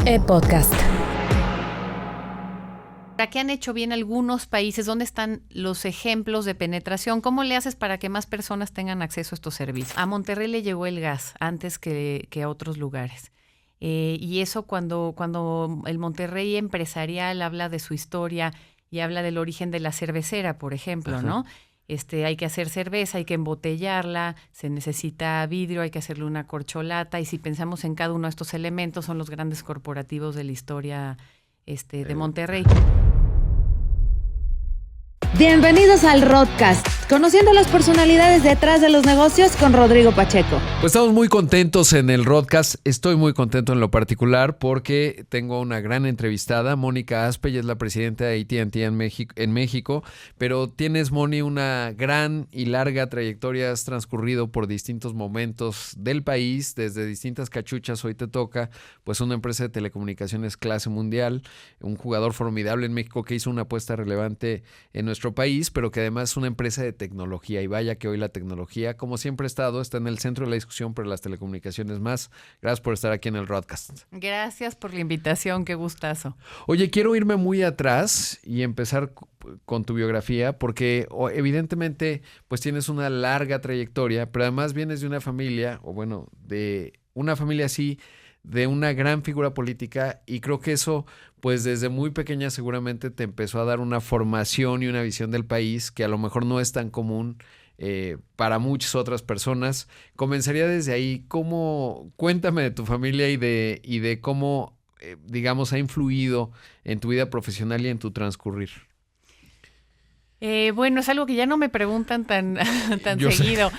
Podcast. ¿Qué han hecho bien algunos países? ¿Dónde están los ejemplos de penetración? ¿Cómo le haces para que más personas tengan acceso a estos servicios? A Monterrey le llegó el gas antes que a otros lugares. Y eso cuando el Monterrey empresarial habla de su historia y habla del origen de la cervecera, por ejemplo, Ajá. ¿no? Hay que hacer cerveza, hay que embotellarla, se necesita vidrio, hay que hacerle una corcholata. Y si pensamos en cada uno de estos elementos, son los grandes corporativos de la historia de Monterrey. Bienvenidos al Rodcast, conociendo las personalidades detrás de los negocios con Rodrigo Pacheco. Pues estamos muy contentos en el Rodcast. Estoy muy contento en lo particular porque tengo una gran entrevistada. Mónica Aspe, ella es la presidenta de AT&T en México. Pero tienes, Moni, una gran y larga trayectoria. Has transcurrido por distintos momentos del país, desde distintas cachuchas. Hoy te toca pues una empresa de telecomunicaciones clase mundial, un jugador formidable en México que hizo una apuesta relevante en nuestro país, pero que además es una empresa de tecnología. Y vaya que hoy la tecnología, como siempre ha estado, está en el centro de la discusión por las telecomunicaciones más. Gracias por estar aquí en el Rodcast. Gracias por la invitación, qué gustazo. Oye, quiero irme muy atrás y empezar con tu biografía, porque evidentemente pues tienes una larga trayectoria, pero además vienes de una familia, o bueno, de una familia así, de una gran figura política, y creo que eso, pues desde muy pequeña seguramente te empezó a dar una formación y una visión del país que a lo mejor no es tan común para muchas otras personas. Comenzaría desde ahí. Cuéntame de tu familia y de cómo, digamos, ha influido en tu vida profesional y en tu transcurrir. Bueno, es algo que ya no me preguntan tan seguido.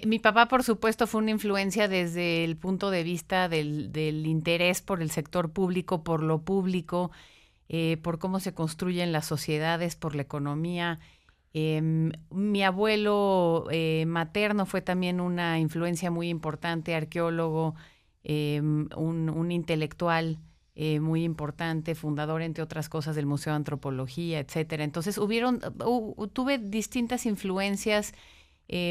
Mi papá, por supuesto, fue una influencia desde el punto de vista del interés por el sector público, por lo público, por cómo se construyen las sociedades, por la economía. Mi abuelo materno fue también una influencia muy importante, arqueólogo, un intelectual. Muy importante, fundador, entre otras cosas, del Museo de Antropología, etcétera. Entonces, tuve distintas influencias,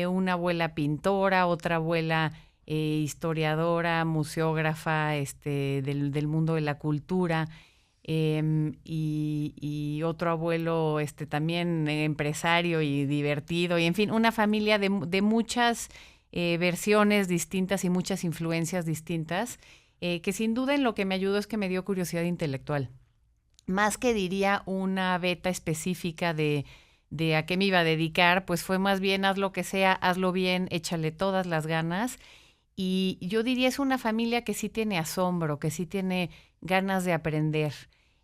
una abuela pintora, otra abuela historiadora, museógrafa, del mundo de la cultura, y otro abuelo también empresario y divertido, y en fin, una familia de muchas versiones distintas y muchas influencias distintas. Que sin duda en lo que me ayudó es que me dio curiosidad intelectual. Más que diría una beta específica de a qué me iba a dedicar, pues fue más bien haz lo que sea, hazlo bien, échale todas las ganas. Y yo diría es una familia que sí tiene asombro, que sí tiene ganas de aprender,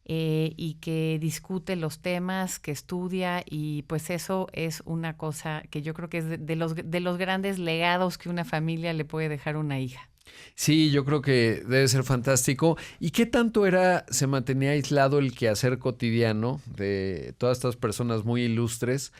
y que discute los temas, que estudia, y pues eso es una cosa que yo creo que es de los grandes legados que una familia le puede dejar a una hija. Sí, yo creo que debe ser fantástico. ¿Y qué tanto se mantenía aislado el quehacer cotidiano de todas estas personas muy ilustres,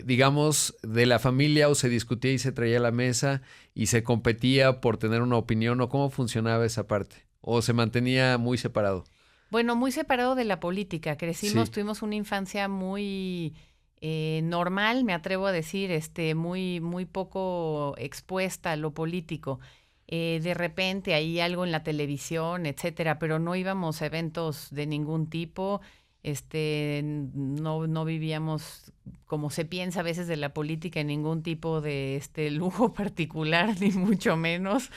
digamos, de la familia, o se discutía y se traía a la mesa y se competía por tener una opinión, o cómo funcionaba esa parte? ¿O se mantenía muy separado? Bueno, muy separado de la política. Sí. Tuvimos una infancia muy normal, me atrevo a decir, muy, muy poco expuesta a lo político. De repente hay algo en la televisión, etcétera, pero no íbamos a eventos de ningún tipo. No vivíamos, como se piensa a veces de la política, en ningún tipo de lujo particular, ni mucho menos.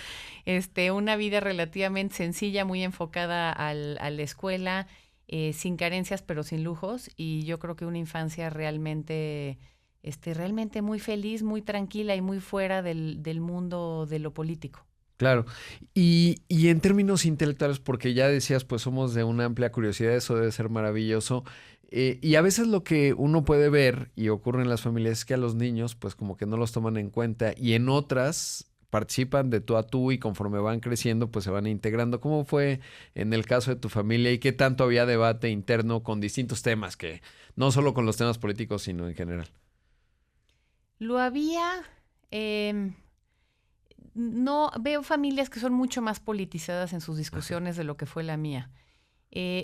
Una vida relativamente sencilla, muy enfocada a la escuela, sin carencias, pero sin lujos. Y yo creo que una infancia realmente muy feliz, muy tranquila y muy fuera del mundo de lo político. Claro. Y en términos intelectuales, porque ya decías, pues somos de una amplia curiosidad, eso debe ser maravilloso. Y a veces lo que uno puede ver y ocurre en las familias es que a los niños, pues como que no los toman en cuenta, y en otras participan de tú a tú, y conforme van creciendo, pues se van integrando. ¿Cómo fue en el caso de tu familia y qué tanto había debate interno con distintos temas, que no solo con los temas políticos, sino en general? Lo había. No, veo familias que son mucho más politizadas en sus discusiones de lo que fue la mía.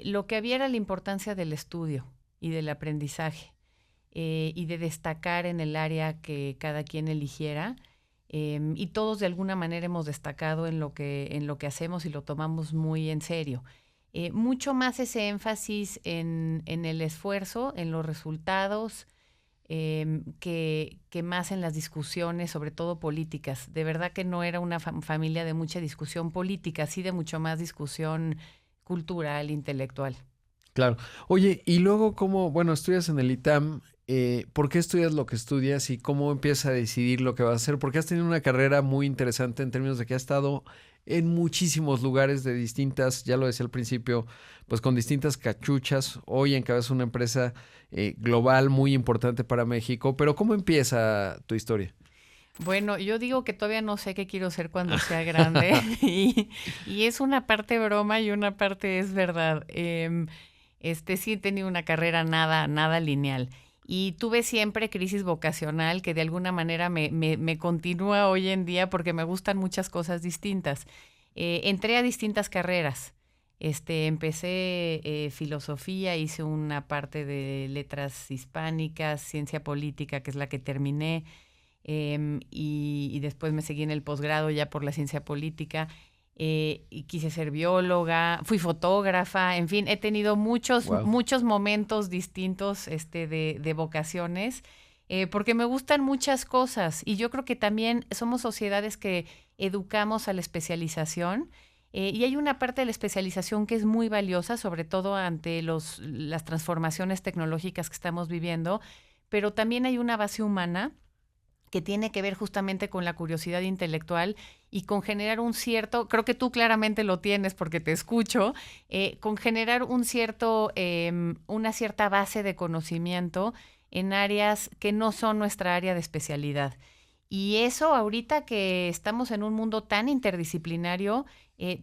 Lo que había era la importancia del estudio y del aprendizaje, y de destacar en el área que cada quien eligiera. y todos de alguna manera hemos destacado en lo que hacemos y lo tomamos muy en serio. Mucho más ese énfasis en el esfuerzo, en los resultados, que más en las discusiones, sobre todo políticas. De verdad que no era una familia de mucha discusión política, sí de mucho más discusión cultural, intelectual. Claro. Oye, y luego, estudias en el ITAM, ¿por qué estudias lo que estudias y cómo empiezas a decidir lo que vas a hacer? Porque has tenido una carrera muy interesante en términos de que has estado en muchísimos lugares de distintas, ya lo decía al principio, pues con distintas cachuchas. Hoy encabezas una empresa global muy importante para México, pero ¿cómo empieza tu historia? Bueno, yo digo que todavía no sé qué quiero ser cuando sea grande y es una parte broma y una parte es verdad. Sí he tenido una carrera nada lineal y tuve siempre crisis vocacional que de alguna manera me continúa hoy en día porque me gustan muchas cosas distintas. Entré a distintas carreras. Empecé filosofía, hice una parte de letras hispánicas, ciencia política, que es la que terminé, y después me seguí en el posgrado ya por la ciencia política. Y quise ser bióloga, fui fotógrafa, en fin, he tenido muchos momentos distintos de vocaciones, porque me gustan muchas cosas y yo creo que también somos sociedades que educamos a la especialización, y hay una parte de la especialización que es muy valiosa, sobre todo ante las transformaciones tecnológicas que estamos viviendo, pero también hay una base humana que tiene que ver justamente con la curiosidad intelectual y con generar creo que tú claramente lo tienes porque te escucho, con generar una cierta base de conocimiento en áreas que no son nuestra área de especialidad. Y eso ahorita que estamos en un mundo tan interdisciplinario,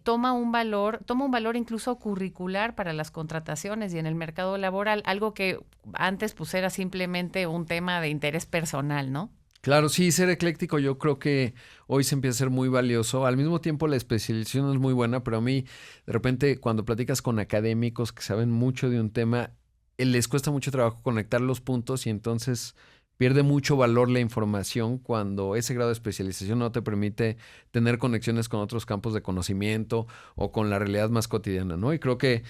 toma un valor incluso curricular para las contrataciones y en el mercado laboral, algo que antes pues era simplemente un tema de interés personal, ¿no? Claro, sí, ser ecléctico yo creo que hoy se empieza a ser muy valioso. Al mismo tiempo la especialización es muy buena, pero a mí de repente cuando platicas con académicos que saben mucho de un tema, les cuesta mucho trabajo conectar los puntos y entonces pierde mucho valor la información cuando ese grado de especialización no te permite tener conexiones con otros campos de conocimiento o con la realidad más cotidiana, ¿no? Y creo que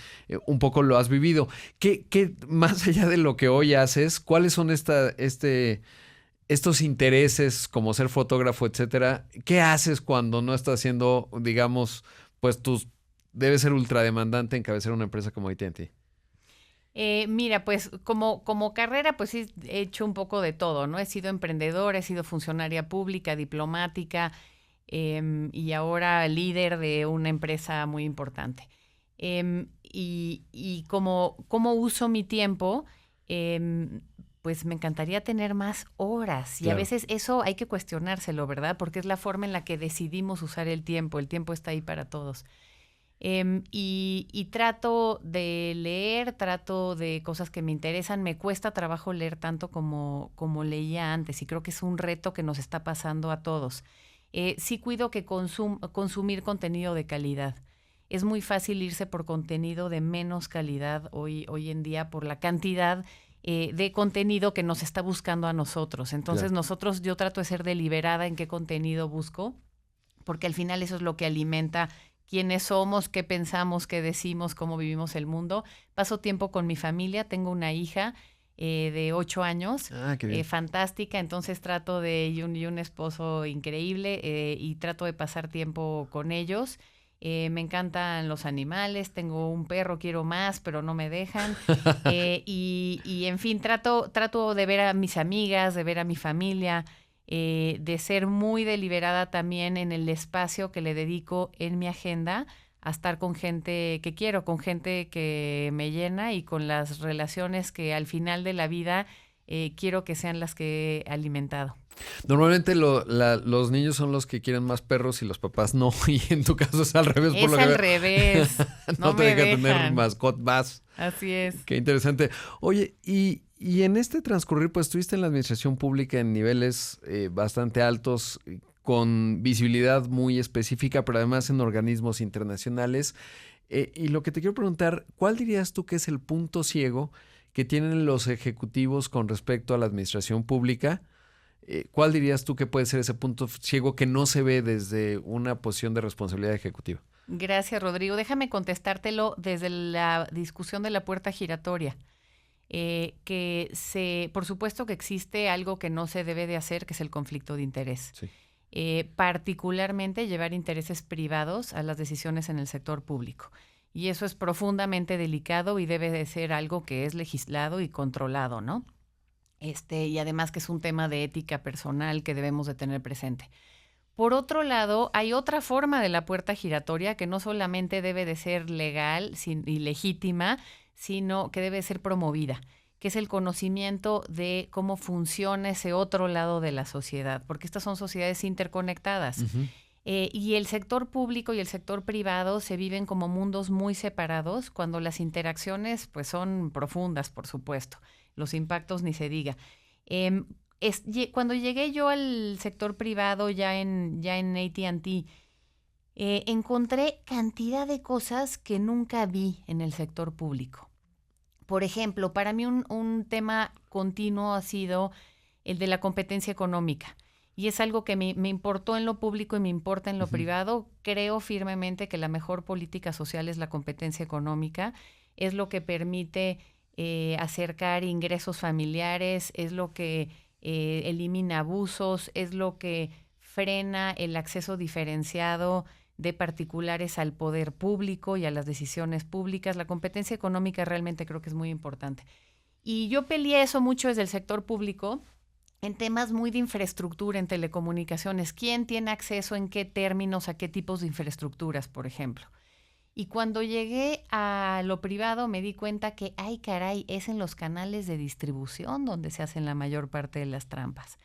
un poco lo has vivido. ¿Qué más allá de lo que hoy haces, cuáles son estos intereses como ser fotógrafo, etcétera? ¿Qué haces cuando no estás haciendo, digamos, pues debes ser ultra demandante encabezar una empresa como AT&T? Mira, pues como carrera, pues sí, he hecho un poco de todo, ¿no? He sido emprendedora, he sido funcionaria pública, diplomática, y ahora líder de una empresa muy importante. Y cómo uso mi tiempo, pues me encantaría tener más horas. Y a veces eso hay que cuestionárselo, ¿verdad? Porque es la forma en la que decidimos usar el tiempo. El tiempo está ahí para todos. Y trato de leer, trato de cosas que me interesan. Me cuesta trabajo leer tanto como leía antes y creo que es un reto que nos está pasando a todos. Sí cuido que consumir contenido de calidad. Es muy fácil irse por contenido de menos calidad hoy en día por la cantidad de contenido que nos está buscando a nosotros. Entonces yo trato de ser deliberada en qué contenido busco, porque al final eso es lo que alimenta quiénes somos, qué pensamos, qué decimos, cómo vivimos el mundo. Paso tiempo con mi familia, tengo una hija de 8 años, fantástica, entonces y un esposo increíble, y trato de pasar tiempo con ellos. Me encantan los animales, tengo un perro, quiero más, pero no me dejan. Y en fin, trato de ver a mis amigas, de ver a mi familia, de ser muy deliberada también en el espacio que le dedico en mi agenda a estar con gente que quiero, con gente que me llena y con las relaciones que al final de la vida quiero que sean las que he alimentado. Normalmente los niños son los que quieren más perros y los papás no, y en tu caso es al revés. Es al revés. No te dejan tener mascotas. Así es. Qué interesante. Oye, y en este transcurrir, pues estuviste en la administración pública en niveles bastante altos, con visibilidad muy específica, pero además en organismos internacionales. Y lo que te quiero preguntar, ¿cuál dirías tú que es el punto ciego que tienen los ejecutivos con respecto a la administración pública? ¿Cuál dirías tú que puede ser ese punto ciego que no se ve desde una posición de responsabilidad ejecutiva? Gracias, Rodrigo. Déjame contestártelo desde la discusión de la puerta giratoria. Por supuesto que existe algo que no se debe de hacer, que es el conflicto de interés. Sí. Particularmente llevar intereses privados a las decisiones en el sector público. Y eso es profundamente delicado y debe de ser algo que es legislado y controlado, ¿no? Y además que es un tema de ética personal que debemos de tener presente. Por otro lado, hay otra forma de la puerta giratoria que no solamente debe de ser legal y legítima, sino que debe ser promovida, que es el conocimiento de cómo funciona ese otro lado de la sociedad, porque estas son sociedades interconectadas. Uh-huh. Y el sector público y el sector privado se viven como mundos muy separados cuando las interacciones pues son profundas, por supuesto. Los impactos ni se diga. Cuando llegué yo al sector privado ya en AT&T, encontré cantidad de cosas que nunca vi en el sector público. Por ejemplo, para mí un tema continuo ha sido el de la competencia económica. Y es algo que me importó en lo público y me importa en lo privado. Creo firmemente que la mejor política social es la competencia económica. Es lo que permite acercar ingresos familiares, es lo que elimina abusos, es lo que frena el acceso diferenciado de particulares al poder público y a las decisiones públicas. La competencia económica realmente creo que es muy importante. Y yo peleé eso mucho desde el sector público, en temas muy de infraestructura, en telecomunicaciones. ¿Quién tiene acceso en qué términos a qué tipos de infraestructuras, por ejemplo? Y cuando llegué a lo privado me di cuenta que, ay caray, es en los canales de distribución donde se hacen la mayor parte de las trampas.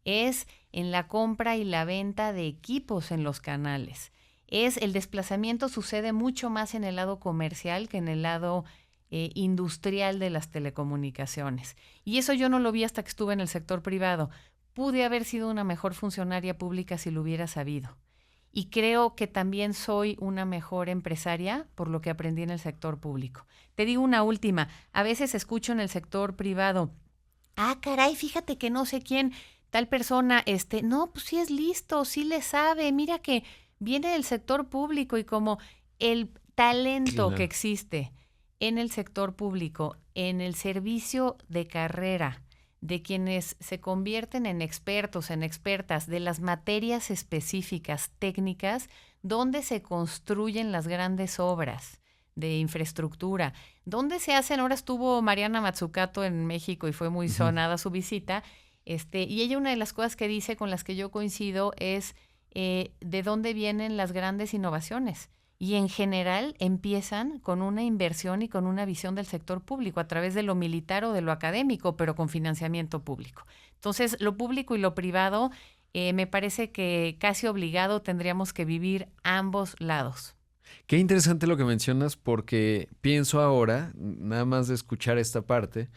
Es en la compra y la venta de equipos en los canales. El desplazamiento sucede mucho más en el lado comercial que en el lado industrial de las telecomunicaciones. Y eso yo no lo vi hasta que estuve en el sector privado. Pude haber sido una mejor funcionaria pública si lo hubiera sabido. Y creo que también soy una mejor empresaria por lo que aprendí en el sector público. Te digo una última. A veces escucho en el sector privado, caray, fíjate que no sé quién, tal persona, no, pues sí es listo, sí le sabe, mira que viene del sector público y como el talento que existe en el sector público, en el servicio de carrera de quienes se convierten en expertos, en expertas de las materias específicas, técnicas, donde se construyen las grandes obras de infraestructura, donde se hacen. Ahora estuvo Mariana Mazzucato en México y fue muy sonada su visita, y ella una de las cosas que dice con las que yo coincido es de dónde vienen las grandes innovaciones. Y en general empiezan con una inversión y con una visión del sector público a través de lo militar o de lo académico, pero con financiamiento público. Entonces, lo público y lo privado, me parece que casi obligado tendríamos que vivir ambos lados. Qué interesante lo que mencionas, porque pienso ahora, nada más de escuchar esta parte,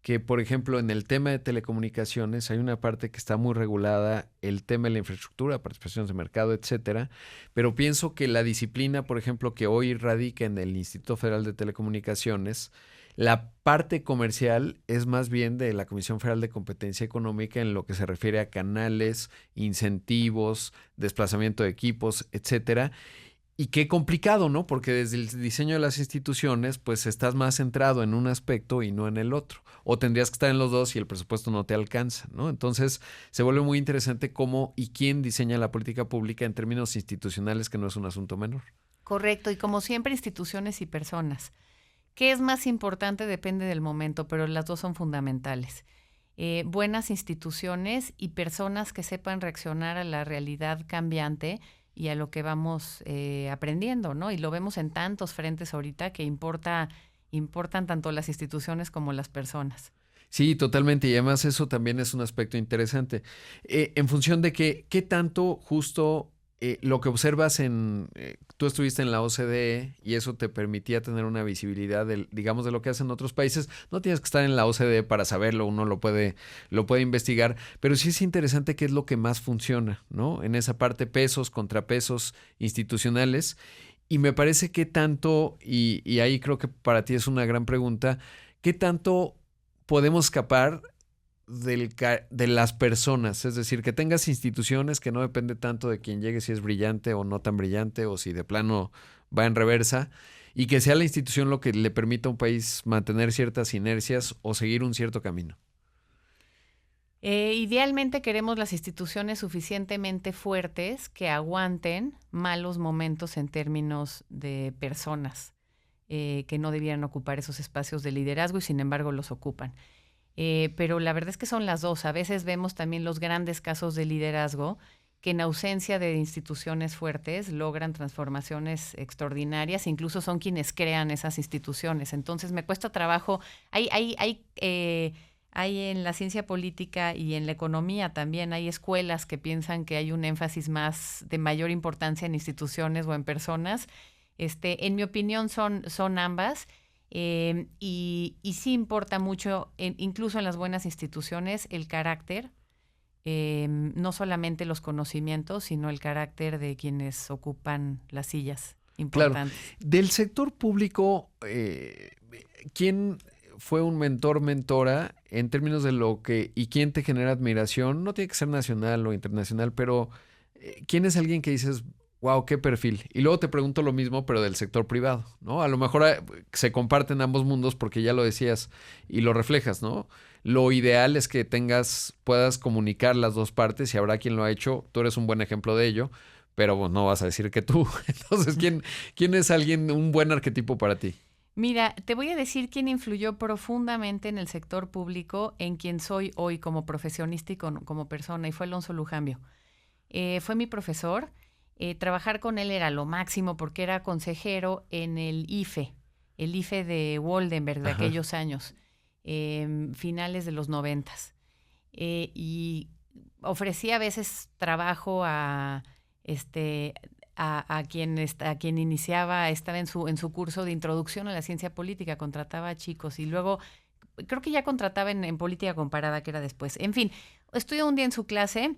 que, por ejemplo, en el tema de telecomunicaciones hay una parte que está muy regulada, el tema de la infraestructura, participaciones de mercado, etcétera, pero pienso que la disciplina, por ejemplo, que hoy radica en el Instituto Federal de Telecomunicaciones, la parte comercial es más bien de la Comisión Federal de Competencia Económica en lo que se refiere a canales, incentivos, desplazamiento de equipos, etcétera. Y qué complicado, ¿no? Porque desde el diseño de las instituciones, pues estás más centrado en un aspecto y no en el otro. O tendrías que estar en los dos y el presupuesto no te alcanza, ¿no? Entonces, se vuelve muy interesante cómo y quién diseña la política pública en términos institucionales, que no es un asunto menor. Correcto, y como siempre, instituciones y personas. ¿Qué es más importante? Depende del momento, pero las dos son fundamentales. Buenas instituciones y personas que sepan reaccionar a la realidad cambiante y a lo que vamos aprendiendo, ¿no? Y lo vemos en tantos frentes ahorita que importan tanto las instituciones como las personas. Sí, totalmente. Y además eso también es un aspecto interesante. En función de qué tanto justo lo que observas tú estuviste en la OCDE y eso te permitía tener una visibilidad digamos, de lo que hacen otros países. No tienes que estar en la OCDE para saberlo, uno lo puede investigar, pero sí es interesante qué es lo que más funciona, ¿no? En esa parte, pesos, contrapesos institucionales. Y me parece que tanto, y ahí creo que para ti es una gran pregunta, ¿qué tanto podemos escapar de las personas, es decir, que tengas instituciones que no depende tanto de quién llegue, si es brillante o no tan brillante, o si de plano va en reversa, y que sea la institución lo que le permita a un país mantener ciertas inercias o seguir un cierto camino. Idealmente queremos las instituciones suficientemente fuertes que aguanten malos momentos en términos de personas que no debieran ocupar esos espacios de liderazgo y sin embargo los ocupan. Pero la verdad es que son las dos. A veces vemos también los grandes casos de liderazgo que en ausencia de instituciones fuertes logran transformaciones extraordinarias, incluso son quienes crean esas instituciones. Entonces me cuesta trabajo. Hay en la ciencia política y en la economía también hay escuelas que piensan que hay un énfasis más de mayor importancia en instituciones o en personas. En mi opinión son ambas. Y sí importa mucho, incluso en las buenas instituciones, el carácter, no solamente los conocimientos, sino el carácter de quienes ocupan las sillas importantes. Claro. Del sector público, ¿quién fue un mentor, mentora, en términos de lo que, y quién te genera admiración? No tiene que ser nacional o internacional, pero ¿quién es alguien que dices, wow, qué perfil? Y luego te pregunto lo mismo, pero del sector privado, ¿no? A lo mejor se comparten ambos mundos porque ya lo decías y lo reflejas, ¿no? Lo ideal es que puedas comunicar las dos partes y habrá quien lo ha hecho. Tú eres un buen ejemplo de ello, pero bueno, no vas a decir que tú. Entonces, ¿quién es un buen arquetipo para ti? Mira, te voy a decir quién influyó profundamente en el sector público, en quien soy hoy como profesionista y como persona, y fue Alonso Lujambio. Fue mi profesor. Trabajar con él era lo máximo porque era consejero en el IFE de Woldenberg de aquellos años, finales de los 90s. Y ofrecía a veces trabajo a quien iniciaba, estaba en su curso de introducción a la ciencia política, contrataba a chicos y luego creo que ya contrataba en política comparada, que era después. En fin, estudié un día en su clase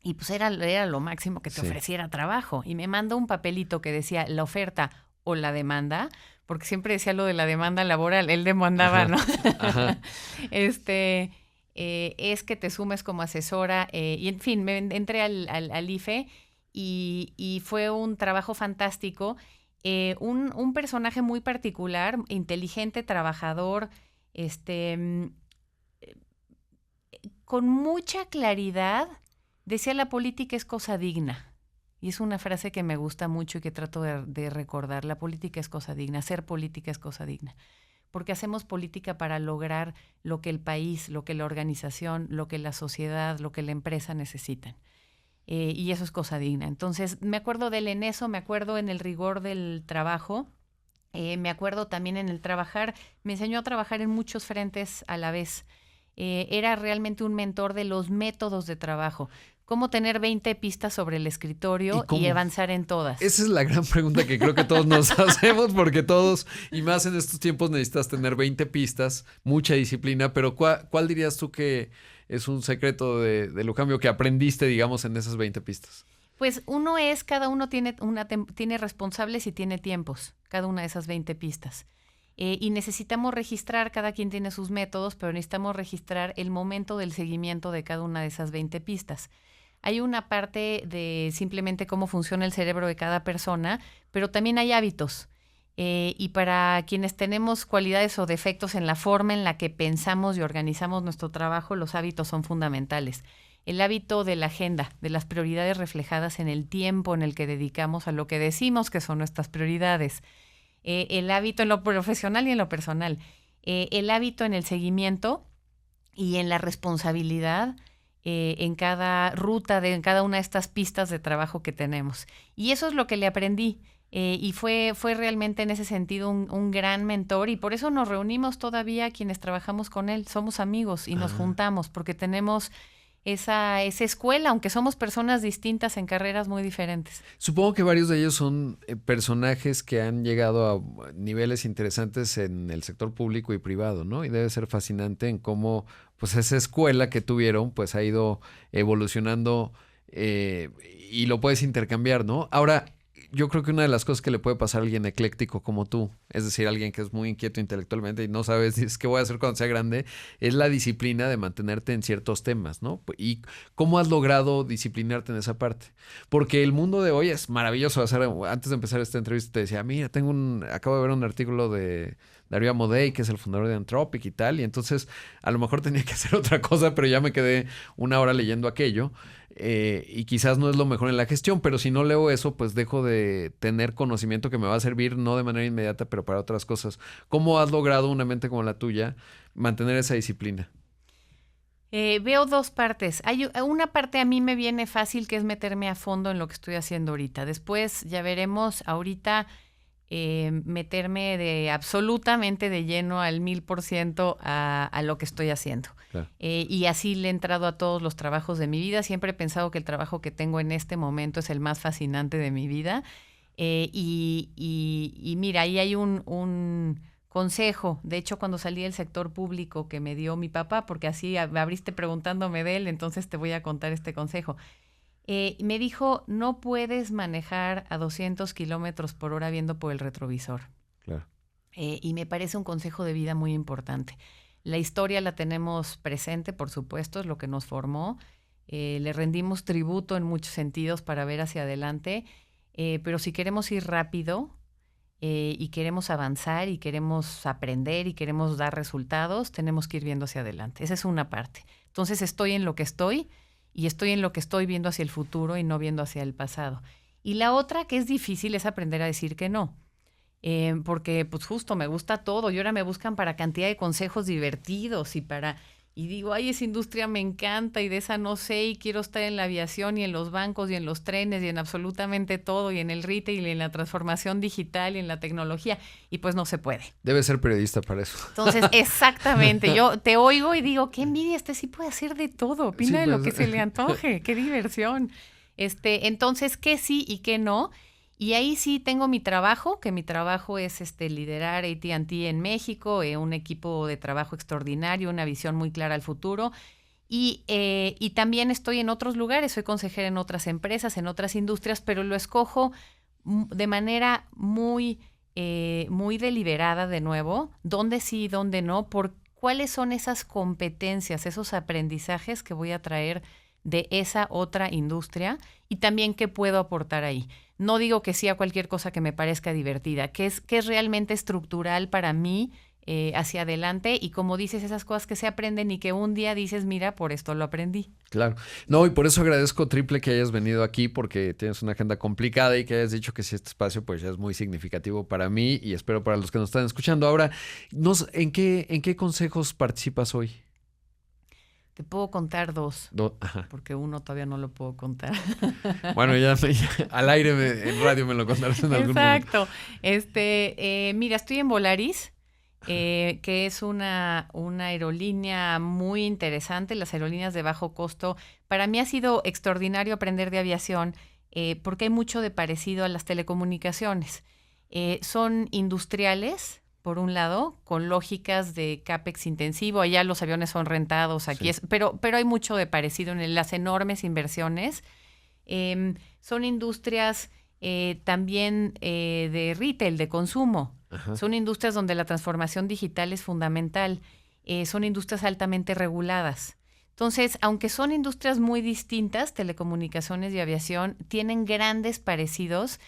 y pues era lo máximo que te ofreciera trabajo. Y me mandó un papelito que decía la oferta o la demanda, porque siempre decía lo de la demanda laboral, él demandaba, ajá, ¿no? Ajá. Es que te sumes como asesora. Y en fin, me entré al IFE y fue un trabajo fantástico. Un personaje muy particular, inteligente, trabajador, con mucha claridad. Decía, la política es cosa digna. Y es una frase que me gusta mucho y que trato de recordar. La política es cosa digna, hacer política es cosa digna. Porque hacemos política para lograr lo que el país, lo que la organización, lo que la sociedad, lo que la empresa necesitan. Y eso es cosa digna. Entonces, me acuerdo de él en eso, me acuerdo en el rigor del trabajo, me acuerdo también en el trabajar. Me enseñó a trabajar en muchos frentes a la vez. Era realmente un mentor de los métodos de trabajo. Cómo tener 20 pistas sobre el escritorio y avanzar en todas. Esa es la gran pregunta que creo que todos nos hacemos, porque todos, y más en estos tiempos, necesitas tener 20 pistas, mucha disciplina, pero ¿cuál dirías tú que es un secreto de Lujambio que aprendiste, digamos, en esas 20 pistas? Pues cada uno tiene responsables y tiene tiempos, cada una de esas 20 pistas. Y necesitamos registrar, cada quien tiene sus métodos, pero necesitamos registrar el momento del seguimiento de cada una de esas 20 pistas. Hay una parte de simplemente cómo funciona el cerebro de cada persona, pero también hay hábitos. Y para quienes tenemos cualidades o defectos en la forma en la que pensamos y organizamos nuestro trabajo, los hábitos son fundamentales. El hábito de la agenda, de las prioridades reflejadas en el tiempo en el que dedicamos a lo que decimos que son nuestras prioridades. El hábito en lo profesional y en lo personal. El hábito en el seguimiento y en la responsabilidad en cada ruta, en cada una de estas pistas de trabajo que tenemos. Y eso es lo que le aprendí. Y fue realmente en ese sentido un gran mentor, y por eso nos reunimos todavía quienes trabajamos con él. Somos amigos y nos juntamos porque tenemos esa escuela, aunque somos personas distintas en carreras muy diferentes. Supongo que varios de ellos son personajes que han llegado a niveles interesantes en el sector público y privado, ¿no? Y debe ser fascinante en cómo pues esa escuela que tuvieron pues ha ido evolucionando y lo puedes intercambiar, ¿no? Ahora, yo creo que una de las cosas que le puede pasar a alguien ecléctico como tú, es decir, alguien que es muy inquieto intelectualmente y no sabes qué voy a hacer cuando sea grande, es la disciplina de mantenerte en ciertos temas, ¿no? ¿Y cómo has logrado disciplinarte en esa parte? Porque el mundo de hoy es maravilloso. Antes de empezar esta entrevista te decía, mira, acabo de ver un artículo de Darío Amodei, que es el fundador de Anthropic y tal, y entonces a lo mejor tenía que hacer otra cosa, pero ya me quedé una hora leyendo aquello. Y quizás no es lo mejor en la gestión, pero si no leo eso, pues dejo de tener conocimiento que me va a servir, no de manera inmediata, pero para otras cosas. ¿Cómo has logrado una mente como la tuya mantener esa disciplina? Veo dos partes. Hay una parte a mí me viene fácil, que es meterme a fondo en lo que estoy haciendo ahorita. Después ya veremos, ahorita meterme absolutamente de lleno al 1000% a lo que estoy haciendo. Claro. Y así le he entrado a todos los trabajos de mi vida. Siempre he pensado que el trabajo que tengo en este momento es el más fascinante de mi vida. Y mira, ahí hay un consejo. De hecho, cuando salí del sector público que me dio mi papá, porque así abriste preguntándome de él, entonces te voy a contar este consejo. Me dijo, no puedes manejar a 200 kilómetros por hora viendo por el retrovisor. Claro. Y me parece un consejo de vida muy importante. La historia la tenemos presente, por supuesto, es lo que nos formó. Le rendimos tributo en muchos sentidos para ver hacia adelante, pero si queremos ir rápido y queremos avanzar y queremos aprender y queremos dar resultados, tenemos que ir viendo hacia adelante. Esa es una parte. Entonces estoy en lo que estoy. Y estoy en lo que estoy viendo hacia el futuro y no viendo hacia el pasado. Y la otra que es difícil es aprender a decir que no. Porque pues justo me gusta todo. Y ahora me buscan para cantidad de consejos divertidos y digo, ay, esa industria me encanta y de esa no sé y quiero estar en la aviación y en los bancos y en los trenes y en absolutamente todo y en el retail y en la transformación digital y en la tecnología. Y pues no se puede. Debe ser periodista para eso. Entonces, exactamente. Yo te oigo y digo, qué envidia, sí puede hacer de todo. Opina de lo que se le antoje. Qué diversión. Entonces, qué sí y qué no. Y ahí sí tengo mi trabajo, que mi trabajo es liderar AT&T en México, un equipo de trabajo extraordinario, una visión muy clara al futuro. Y también estoy en otros lugares, soy consejera en otras empresas, en otras industrias, pero lo escojo de manera muy deliberada de nuevo, dónde sí y dónde no, por cuáles son esas competencias, esos aprendizajes que voy a traer de esa otra industria y también qué puedo aportar ahí. No digo que sí a cualquier cosa que me parezca divertida, que es realmente estructural para mí hacia adelante y como dices, esas cosas que se aprenden y que un día dices, mira, por esto lo aprendí. Claro. No, y por eso agradezco triple que hayas venido aquí porque tienes una agenda complicada y que hayas dicho que sí, este espacio pues ya es muy significativo para mí y espero para los que nos están escuchando. Ahora, ¿en qué consejos participas hoy? Te puedo contar dos, porque uno todavía no lo puedo contar. Bueno, ya al aire en radio me lo contarás en algún momento. Exacto. Mira, estoy en Volaris, que es una aerolínea muy interesante, las aerolíneas de bajo costo. Para mí ha sido extraordinario aprender de aviación porque hay mucho de parecido a las telecomunicaciones. Son industriales, por un lado, con lógicas de CAPEX intensivo. Allá los aviones son rentados, aquí sí. Pero hay mucho de parecido en las enormes inversiones. Son industrias también de retail, de consumo. Ajá. Son industrias donde la transformación digital es fundamental. Son industrias altamente reguladas. Entonces, aunque son industrias muy distintas, telecomunicaciones y aviación, tienen grandes parecidos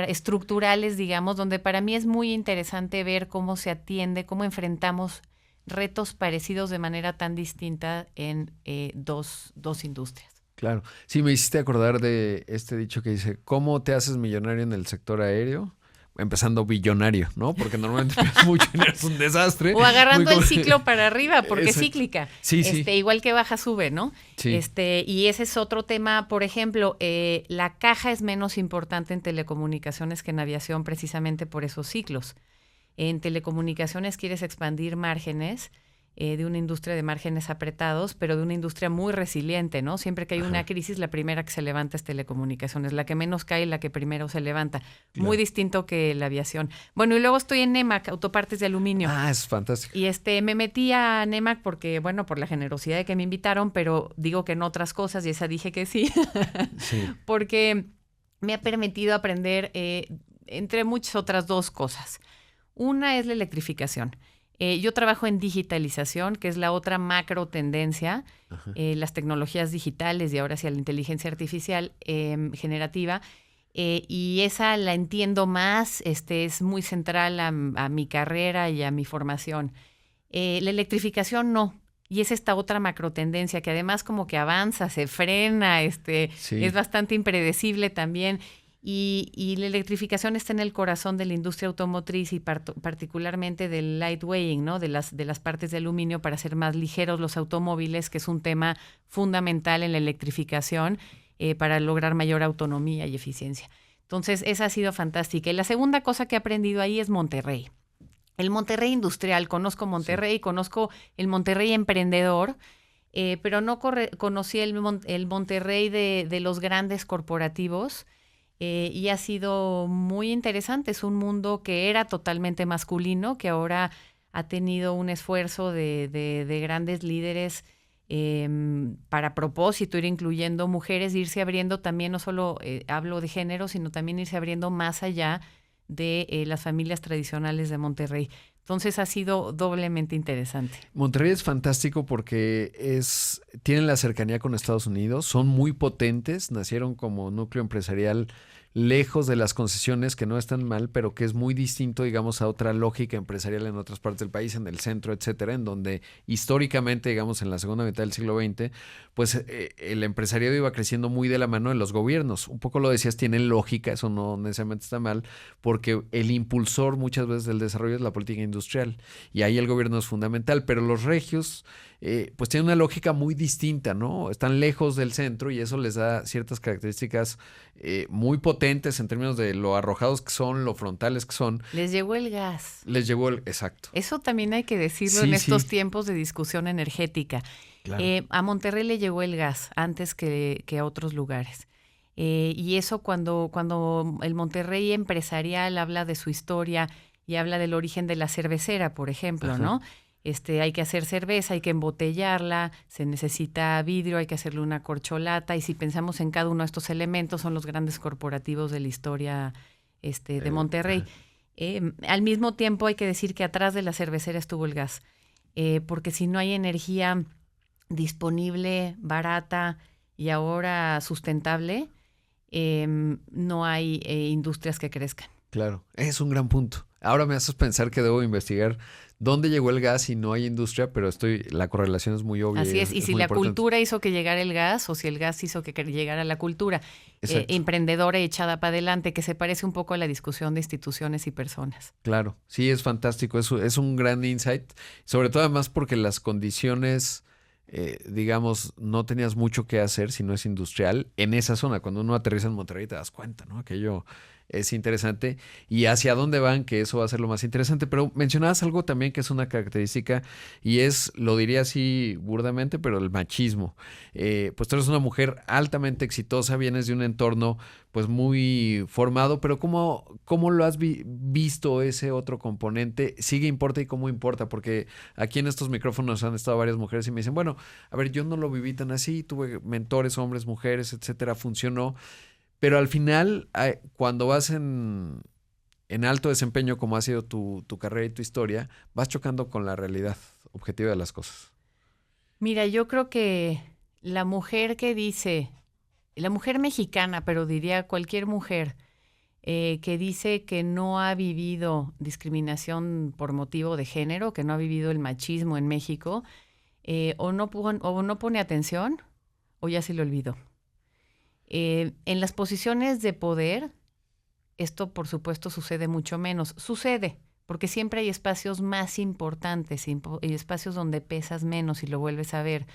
estructurales, digamos, donde para mí es muy interesante ver cómo se atiende, cómo enfrentamos retos parecidos de manera tan distinta en dos industrias. Claro. Sí, me hiciste acordar de este dicho que dice, ¿cómo te haces millonario en el sector aéreo? Empezando billonario, ¿no? Porque normalmente mucho dinero es un desastre. O agarrando el ciclo para arriba, porque es cíclica. Sí, sí. Igual que baja, sube, ¿no? Sí. Y ese es otro tema. Por ejemplo, la caja es menos importante en telecomunicaciones que en aviación precisamente por esos ciclos. En telecomunicaciones quieres expandir márgenes de una industria de márgenes apretados, pero de una industria muy resiliente, ¿no? Siempre que hay una crisis, la primera que se levanta es telecomunicaciones, la que menos cae, la que primero se levanta. Claro. Muy distinto que la aviación. Bueno, y luego estoy en NEMAC, Autopartes de Aluminio. Ah, es fantástico. Y me metí a NEMAC porque, bueno, por la generosidad de que me invitaron, pero digo que en otras cosas, y esa dije que sí. Sí. Porque me ha permitido aprender entre muchas otras dos cosas. Una es la electrificación. Yo trabajo en digitalización, que es la otra macro tendencia, las tecnologías digitales y ahora sí la inteligencia artificial generativa. Y esa la entiendo más, es muy central a mi carrera y a mi formación. La electrificación no. Y es esta otra macro tendencia que además como que avanza, se frena, Sí. es bastante impredecible también. Y la electrificación está en el corazón de la industria automotriz y particularmente del lightweighting, ¿no? De las partes de aluminio para hacer más ligeros los automóviles, que es un tema fundamental en la electrificación para lograr mayor autonomía y eficiencia. Entonces, esa ha sido fantástica. Y la segunda cosa que he aprendido ahí es Monterrey. El Monterrey industrial. Conozco Monterrey, sí. Conozco el Monterrey emprendedor, pero no conocí el Monterrey de los grandes corporativos. Y ha sido muy interesante. Es un mundo que era totalmente masculino, que ahora ha tenido un esfuerzo de grandes líderes para propósito, ir incluyendo mujeres, irse abriendo también, no solo hablo de género, sino también irse abriendo más allá de las familias tradicionales de Monterrey. Entonces ha sido doblemente interesante. Monterrey es fantástico porque tienen la cercanía con Estados Unidos, son muy potentes, nacieron como núcleo empresarial lejos de las concesiones, que no están mal, pero que es muy distinto, digamos, a otra lógica empresarial en otras partes del país, en el centro, etcétera, en donde históricamente, digamos, en la segunda mitad del siglo XX, pues el empresariado iba creciendo muy de la mano de los gobiernos. Un poco lo decías, tiene lógica, eso no necesariamente está mal, porque el impulsor muchas veces del desarrollo es la política industrial, y ahí el gobierno es fundamental, pero los regios pues tienen una lógica muy distinta, ¿no? Están lejos del centro y eso les da ciertas características muy potentes en términos de lo arrojados que son, lo frontales que son. Les llegó el gas. Exacto. Eso también hay que decirlo en estos tiempos de discusión energética. Claro. A Monterrey le llegó el gas antes que a otros lugares. Y eso cuando el Monterrey empresarial habla de su historia y habla del origen de la cervecera, por ejemplo, ajá, ¿no? Hay que hacer cerveza, hay que embotellarla, se necesita vidrio, hay que hacerle una corcholata, y si pensamos en cada uno de estos elementos, son los grandes corporativos de la historia de Monterrey. Al mismo tiempo hay que decir que atrás de la cervecera estuvo el gas, porque si no hay energía disponible, barata y ahora sustentable, no hay industrias que crezcan. Claro, es un gran punto. Ahora me haces pensar que debo investigar dónde llegó el gas y no hay industria, pero la correlación es muy obvia. Así es, y si la cultura hizo que llegara el gas o si el gas hizo que llegara la cultura, emprendedora y echada para adelante, que se parece un poco a la discusión de instituciones y personas. Claro, sí, es fantástico, es un gran insight, sobre todo además porque las condiciones, digamos, no tenías mucho que hacer si no es industrial en esa zona. Cuando uno aterriza en Monterrey te das cuenta, ¿no? Aquello es interesante, y hacia dónde van, que eso va a ser lo más interesante. Pero mencionabas algo también que es una característica, y lo diría así burdamente, pero el machismo. Pues tú eres una mujer altamente exitosa, vienes de un entorno pues muy formado, pero ¿cómo lo has visto ese otro componente? ¿Sigue importa y cómo importa? Porque aquí en estos micrófonos han estado varias mujeres y me dicen, bueno, a ver, yo no lo viví tan así, tuve mentores, hombres, mujeres, etcétera, funcionó. Pero al final, cuando vas en alto desempeño, como ha sido tu carrera y tu historia, vas chocando con la realidad objetiva de las cosas. Mira, yo creo que la mujer mexicana, pero diría cualquier mujer, que dice que no ha vivido discriminación por motivo de género, que no ha vivido el machismo en México, o no pone atención, o ya se le olvidó. En las posiciones de poder, esto por supuesto sucede mucho menos. Sucede, porque siempre hay espacios más importantes y espacios donde pesas menos y lo vuelves a ver,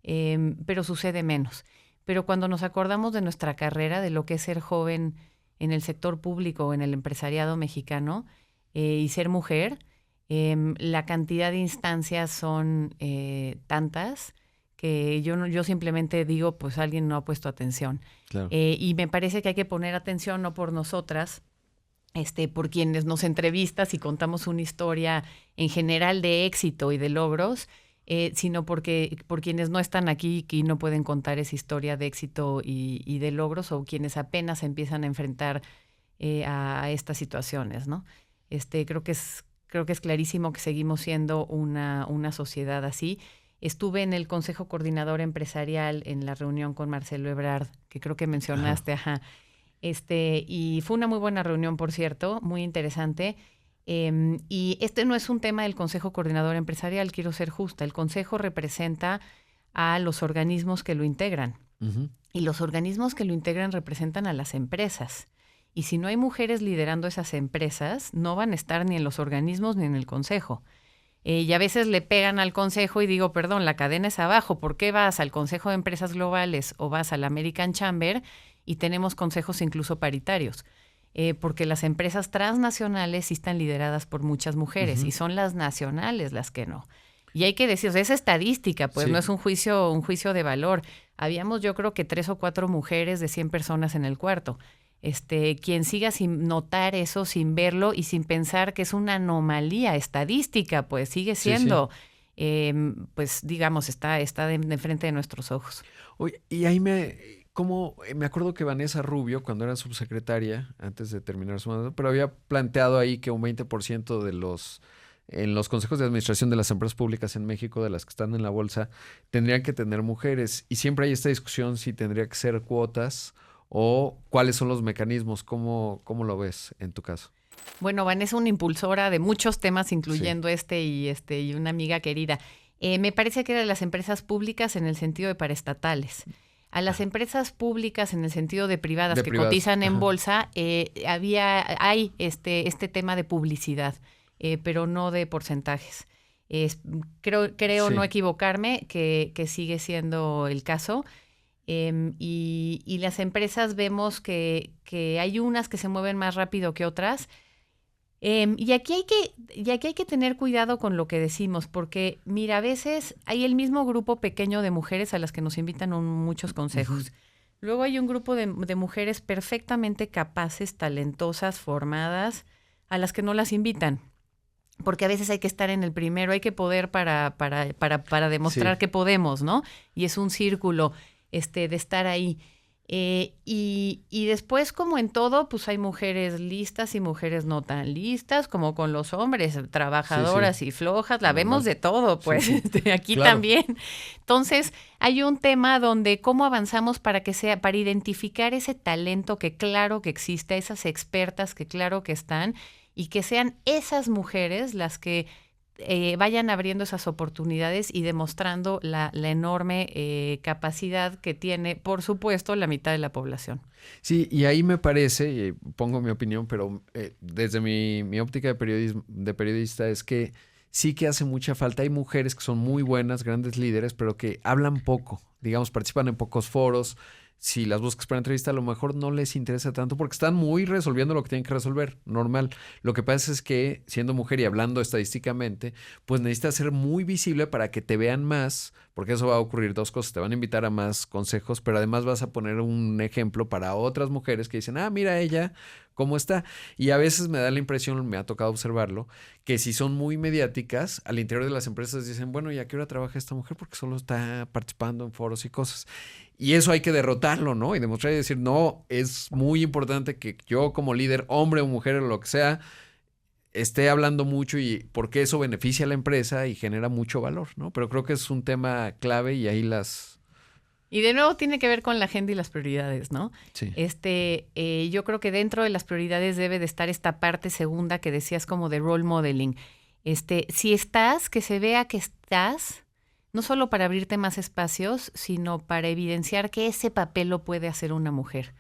pero sucede menos. Pero cuando nos acordamos de nuestra carrera, de lo que es ser joven en el sector público o en el empresariado mexicano y ser mujer, la cantidad de instancias son tantas que yo simplemente digo, pues alguien no ha puesto atención. Claro. Y me parece que hay que poner atención, no por nosotras, por quienes nos entrevistas y contamos una historia en general de éxito y de logros, sino por quienes no están aquí y no pueden contar esa historia de éxito y de logros, o quienes apenas empiezan a enfrentar a estas situaciones, ¿no? Creo que es clarísimo que seguimos siendo una sociedad así. Estuve en el Consejo Coordinador Empresarial en la reunión con Marcelo Ebrard, que creo que mencionaste, y fue una muy buena reunión, por cierto, muy interesante. Y no es un tema del Consejo Coordinador Empresarial, quiero ser justa. El Consejo representa a los organismos que lo integran. Uh-huh. Y los organismos que lo integran representan a las empresas. Y si no hay mujeres liderando esas empresas, no van a estar ni en los organismos ni en el Consejo. Y a veces le pegan al Consejo y digo, perdón, la cadena es abajo. ¿Por qué vas al Consejo de Empresas Globales o vas al American Chamber y tenemos consejos incluso paritarios? Porque las empresas transnacionales sí están lideradas por muchas mujeres, uh-huh, y son las nacionales las que no. Y hay que decir, o sea, es estadística, pues sí, no es un juicio de valor. Habíamos, yo creo que 3 o 4 mujeres de 100 personas en el cuarto. Quien siga sin notar eso, sin verlo y sin pensar que es una anomalía estadística, pues sigue siendo, sí. Pues digamos, está de frente de nuestros ojos. Oye, y ahí me acuerdo que Vanessa Rubio, cuando era subsecretaria, antes de terminar su mandato, pero había planteado ahí que un 20% en los consejos de administración de las empresas públicas en México, de las que están en la bolsa, tendrían que tener mujeres. Y siempre hay esta discusión si tendría que ser cuotas o cuáles son los mecanismos. ¿Cómo lo ves en tu caso? Bueno, Vanessa es una impulsora de muchos temas, incluyendo sí, y una amiga querida. Me parece que era de las empresas públicas en el sentido de paraestatales. A las empresas públicas en el sentido de privadas que cotizan en bolsa, hay este tema de publicidad, pero no de porcentajes. Creo sí, no equivocarme, que sigue siendo el caso. Y las empresas vemos que hay unas que se mueven más rápido que otras. Y aquí hay que tener cuidado con lo que decimos, porque mira, a veces hay el mismo grupo pequeño de mujeres a las que nos invitan a muchos consejos. Uh-huh. Luego hay un grupo de mujeres perfectamente capaces, talentosas, formadas, a las que no las invitan. Porque a veces hay que estar en el primero, hay que poder para demostrar sí, que podemos, ¿no? Y es un círculo de estar ahí. Y después, como en todo, pues hay mujeres listas y mujeres no tan listas, como con los hombres, trabajadoras sí, sí, y flojas, la vemos de todo, pues, sí, sí. Aquí claro, también. Entonces, hay un tema donde cómo avanzamos para identificar ese talento que claro que existe, esas expertas que claro que están, y que sean esas mujeres las que vayan abriendo esas oportunidades y demostrando la enorme capacidad que tiene, por supuesto, la mitad de la población. Sí, y ahí me parece, y pongo mi opinión, pero desde mi óptica de periodista es que sí que hace mucha falta. Hay mujeres que son muy buenas, grandes líderes, pero que hablan poco, digamos, participan en pocos foros. Si las buscas para entrevista, a lo mejor no les interesa tanto porque están muy resolviendo lo que tienen que resolver, normal. Lo que pasa es que, siendo mujer y hablando estadísticamente, pues necesitas ser muy visible para que te vean más, porque eso va a ocurrir 2 cosas. Te van a invitar a más consejos, pero además vas a poner un ejemplo para otras mujeres que dicen, mira ella, cómo está. Y a veces me da la impresión, me ha tocado observarlo, que si son muy mediáticas, al interior de las empresas dicen, bueno, ¿y a qué hora trabaja esta mujer? Porque solo está participando en foros y cosas. Y eso hay que derrotarlo, ¿no? Y demostrar y decir, no, es muy importante que yo como líder, hombre o mujer o lo que sea, esté hablando mucho y porque eso beneficia a la empresa y genera mucho valor, ¿no? Pero creo que es un tema clave y ahí Y de nuevo tiene que ver con la agenda y las prioridades, ¿no? Sí. Yo creo que dentro de las prioridades debe de estar esta parte segunda que decías como de role modeling. Si estás, que se vea que estás, no solo para abrirte más espacios, sino para evidenciar que ese papel lo puede hacer una mujer.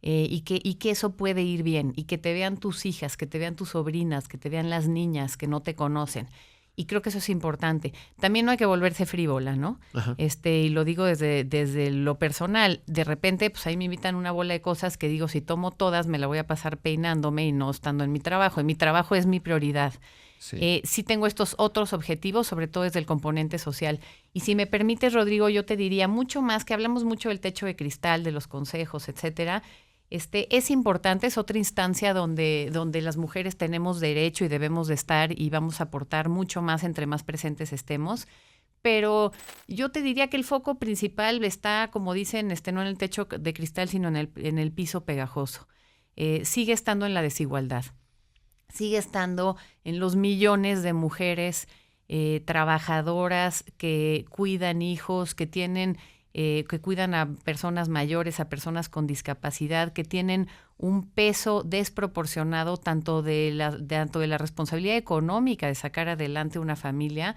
Y que eso puede ir bien, y que te vean tus hijas, que te vean tus sobrinas, que te vean las niñas que no te conocen. Y creo que eso es importante. También no hay que volverse frívola, ¿no? Ajá. Y lo digo desde lo personal. De repente, pues ahí me invitan una bola de cosas que digo, si tomo todas, me la voy a pasar peinándome y no estando en mi trabajo. Y mi trabajo es mi prioridad. Sí. Sí tengo estos otros objetivos, sobre todo desde el componente social. Y si me permites, Rodrigo, yo te diría mucho más, que hablamos mucho del techo de cristal, de los consejos, etcétera. Es importante, es otra instancia donde las mujeres tenemos derecho y debemos de estar y vamos a aportar mucho más entre más presentes estemos, pero yo te diría que el foco principal está, como dicen, no en el techo de cristal, sino en el piso pegajoso. Sigue estando en la desigualdad, sigue estando en los millones de mujeres trabajadoras que cuidan hijos, que cuidan a personas mayores, a personas con discapacidad, que tienen un peso desproporcionado tanto de la responsabilidad económica de sacar adelante una familia,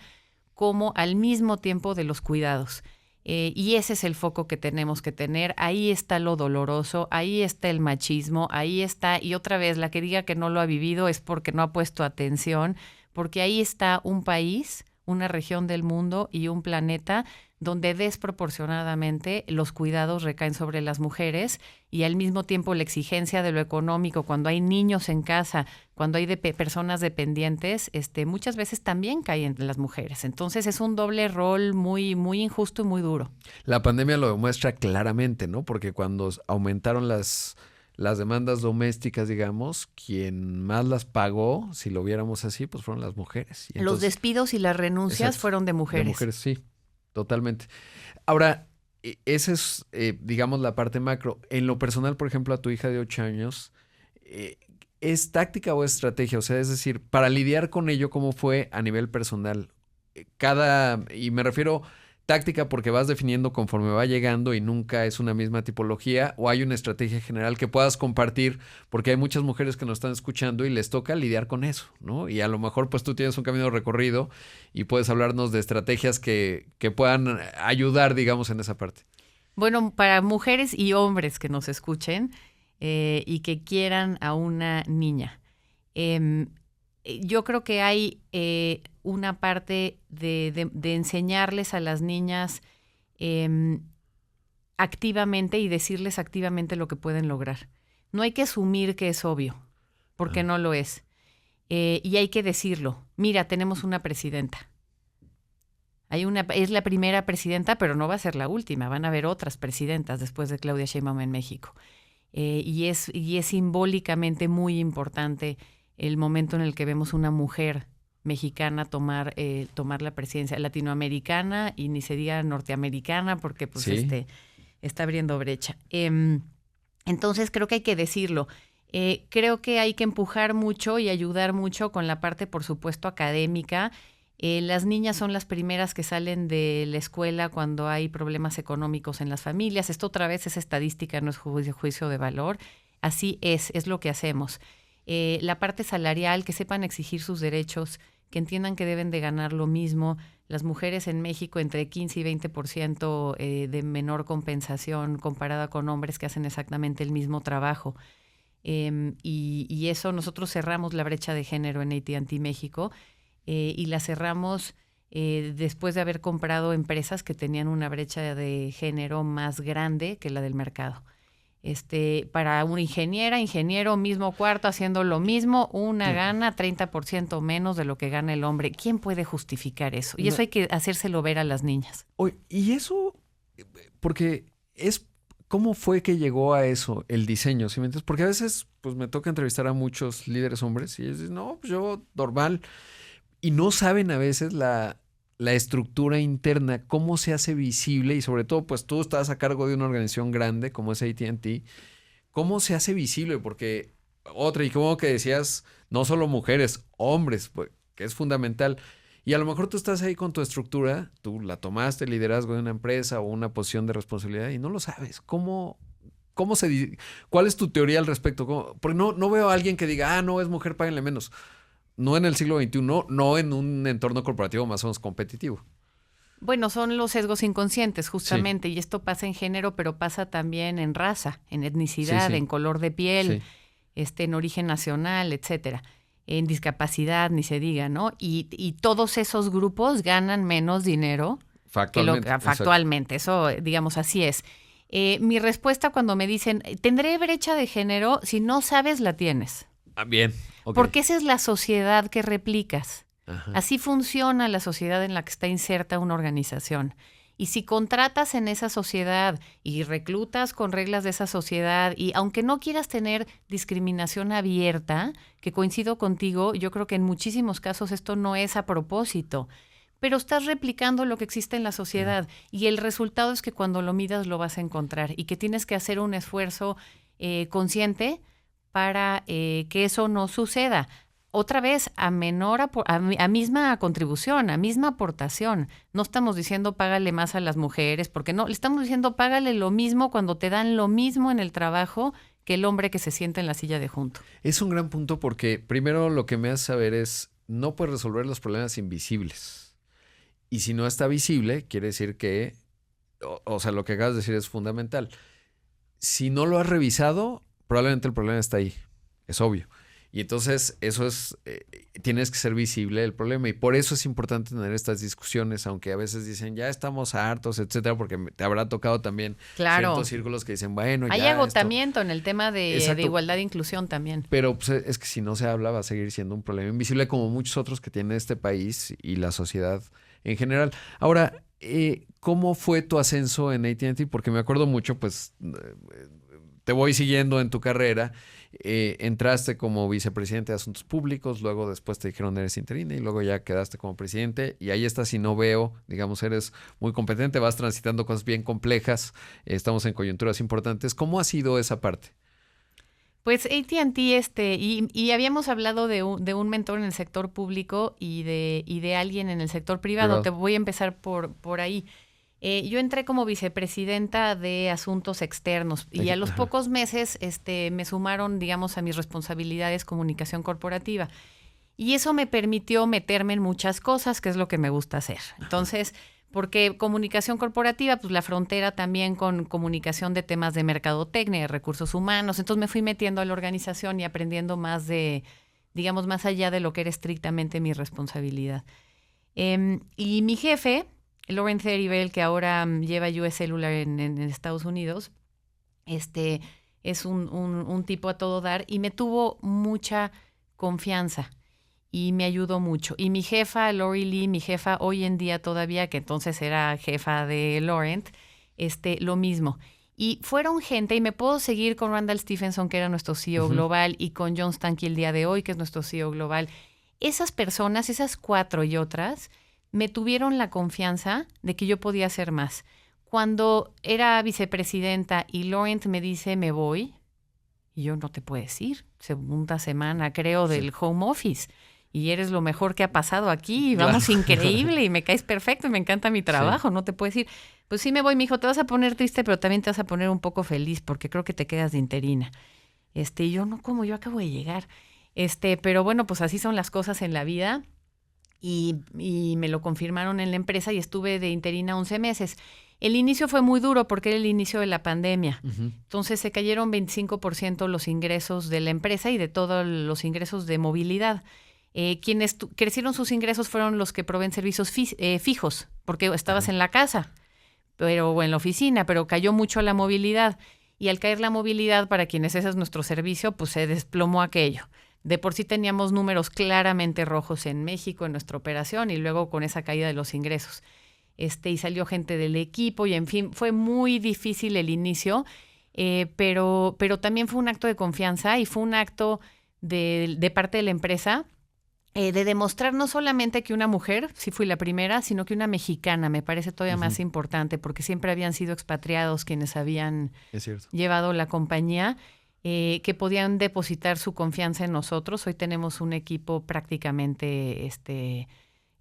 como al mismo tiempo de los cuidados. Y ese es el foco que tenemos que tener. Ahí está lo doloroso, ahí está el machismo, ahí está, y otra vez, la que diga que no lo ha vivido es porque no ha puesto atención, porque ahí está un país, una región del mundo y un planeta donde desproporcionadamente los cuidados recaen sobre las mujeres y al mismo tiempo la exigencia de lo económico, cuando hay niños en casa, cuando hay personas dependientes, muchas veces también caen en las mujeres. Entonces es un doble rol muy, muy injusto y muy duro. La pandemia lo demuestra claramente, ¿no? Porque cuando aumentaron las demandas domésticas, digamos, quien más las pagó, si lo viéramos así, pues fueron las mujeres. Y los despidos y las renuncias fueron de mujeres. De mujeres, sí. Totalmente. Ahora, esa es, digamos, la parte macro. En lo personal, por ejemplo, a tu hija de 8 años, ¿es táctica o estrategia? O sea, es decir, para lidiar con ello, ¿cómo fue a nivel personal? Y me refiero táctica porque vas definiendo conforme va llegando y nunca es una misma tipología, o hay una estrategia general que puedas compartir, porque hay muchas mujeres que nos están escuchando y les toca lidiar con eso, ¿no? Y a lo mejor pues tú tienes un camino recorrido y puedes hablarnos de estrategias que puedan ayudar, digamos, en esa parte. Bueno, para mujeres y hombres que nos escuchen y que quieran a una niña, yo creo que hay una parte de enseñarles a las niñas activamente y decirles activamente lo que pueden lograr. No hay que asumir que es obvio, porque no lo es. Y hay que decirlo. Mira, tenemos una presidenta. Es la primera presidenta, pero no va a ser la última. Van a haber otras presidentas después de Claudia Sheinbaum en México. Y es simbólicamente muy importante el momento en el que vemos una mujer mexicana tomar la presidencia latinoamericana y ni se diga norteamericana porque pues sí. Está abriendo brecha. Entonces creo que hay que decirlo. Creo que hay que empujar mucho y ayudar mucho con la parte, por supuesto, académica. Las niñas son las primeras que salen de la escuela cuando hay problemas económicos en las familias. Esto otra vez es estadística, no es juicio de valor. Así es lo que hacemos. La parte salarial, que sepan exigir sus derechos, que entiendan que deben de ganar lo mismo. Las mujeres en México entre 15 y 20% de menor compensación comparada con hombres que hacen exactamente el mismo trabajo. Y eso, nosotros cerramos la brecha de género en AT&T México y la cerramos después de haber comprado empresas que tenían una brecha de género más grande que la del mercado. Para una ingeniero, mismo cuarto, haciendo lo mismo, una gana 30% menos de lo que gana el hombre. ¿Quién puede justificar eso? Y eso hay que hacérselo ver a las niñas. Oye, y eso, porque ¿cómo fue que llegó a eso el diseño? ¿Sí me entiendes? Porque a veces pues me toca entrevistar a muchos líderes hombres y ellos dicen, no, pues yo normal. Y no saben a veces la estructura interna, cómo se hace visible y sobre todo, pues tú estás a cargo de una organización grande como es AT&T, ¿cómo se hace visible? Porque y como que decías, no solo mujeres, hombres, pues, que es fundamental. Y a lo mejor tú estás ahí con tu estructura, tú la tomaste, el liderazgo de una empresa o una posición de responsabilidad y no lo sabes. ¿Cuál es tu teoría al respecto? Porque no veo a alguien que diga, no, es mujer, páguenle menos. No en el siglo XXI, no en un entorno corporativo más o menos competitivo. Bueno, son los sesgos inconscientes, justamente, sí. Y esto pasa en género, pero pasa también en raza, en etnicidad, en color de piel, en origen nacional, etcétera. En discapacidad, ni se diga, ¿no? Y todos esos grupos ganan menos dinero factualmente. Eso, digamos, así es. Mi respuesta cuando me dicen, ¿tendré brecha de género? Si no sabes, la tienes. Bien. Okay. Porque esa es la sociedad que replicas. Ajá. Así funciona la sociedad en la que está inserta una organización. Y si contratas en esa sociedad y reclutas con reglas de esa sociedad, y aunque no quieras tener discriminación abierta, que coincido contigo, yo creo que en muchísimos casos esto no es a propósito, pero estás replicando lo que existe en la sociedad y el resultado es que cuando lo midas lo vas a encontrar y que tienes que hacer un esfuerzo consciente para que eso no suceda. Otra vez, a misma contribución, a misma aportación. No estamos diciendo págale más a las mujeres, porque no, le estamos diciendo págale lo mismo cuando te dan lo mismo en el trabajo que el hombre que se sienta en la silla de junto. Es un gran punto porque primero lo que me hace saber es, no puedes resolver los problemas invisibles. Y si no está visible, quiere decir que, o sea, lo que acabas de decir es fundamental. Si no lo has revisado, probablemente el problema está ahí, es obvio. Y entonces eso es, tienes que ser visible el problema y por eso es importante tener estas discusiones, aunque a veces dicen ya estamos hartos, etcétera, porque te habrá tocado también ciertos círculos que dicen bueno, hay ya agotamiento en el tema de igualdad e inclusión también. Pero pues, es que si no se habla va a seguir siendo un problema invisible como muchos otros que tiene este país y la sociedad en general. Ahora, ¿cómo fue tu ascenso en AT&T? Porque me acuerdo mucho, pues te voy siguiendo en tu carrera. Entraste como vicepresidente de Asuntos Públicos, luego después te dijeron eres interina y luego ya quedaste como presidente y ahí estás y no veo, digamos, eres muy competente, vas transitando cosas bien complejas, estamos en coyunturas importantes. ¿Cómo ha sido esa parte? Pues AT&T, y habíamos hablado de un mentor en el sector público y de alguien en el sector privado. Te voy a empezar por ahí. Yo entré como vicepresidenta de Asuntos Externos y a los pocos meses me sumaron, digamos, a mis responsabilidades comunicación corporativa. Y eso me permitió meterme en muchas cosas, que es lo que me gusta hacer. Entonces, porque comunicación corporativa, pues la frontera también con comunicación de temas de mercadotecnia, de recursos humanos. Entonces me fui metiendo a la organización y aprendiendo más de, digamos, más allá de lo que era estrictamente mi responsabilidad. Y mi jefe, Laurent Theribel, que ahora lleva US Cellular en Estados Unidos, es un tipo a todo dar y me tuvo mucha confianza y me ayudó mucho. Y mi jefa, Lori Lee, mi jefa hoy en día todavía, que entonces era jefa de Laurent, lo mismo. Y fueron gente, y me puedo seguir con Randall Stephenson, que era nuestro CEO global, y con John Stankey el día de hoy, que es nuestro CEO global. Esas personas, esas 4 y otras, me tuvieron la confianza de que yo podía hacer más. Cuando era vicepresidenta y Laurent me dice, me voy, y yo no te puedes ir, segunda semana creo del home office, y eres lo mejor que ha pasado aquí, y vamos, increíble, y me caes perfecto, y me encanta mi trabajo, no te puedes ir. Pues sí me voy, me dijo, te vas a poner triste, pero también te vas a poner un poco feliz, porque creo que te quedas de interina. Y yo, no, como yo acabo de llegar. Pero bueno, pues así son las cosas en la vida. Y me lo confirmaron en la empresa y estuve de interina 11 meses. El inicio fue muy duro porque era el inicio de la pandemia. Entonces se cayeron 25% los ingresos de la empresa y de todos los ingresos de movilidad. Quienes crecieron sus ingresos fueron los que proveen servicios fijos, porque estabas en la casa o en la oficina, pero cayó mucho la movilidad. Y al caer la movilidad, para quienes ese es nuestro servicio, pues se desplomó aquello. De por sí teníamos números claramente rojos en México, en nuestra operación, y luego con esa caída de los ingresos. Y salió gente del equipo, y en fin, fue muy difícil el inicio, pero también fue un acto de confianza y fue un acto de parte de la empresa de demostrar no solamente que una mujer, sí fui la primera, sino que una mexicana, me parece todavía más importante, porque siempre habían sido expatriados quienes habían llevado la compañía. Que podían depositar su confianza en nosotros. Hoy tenemos un equipo prácticamente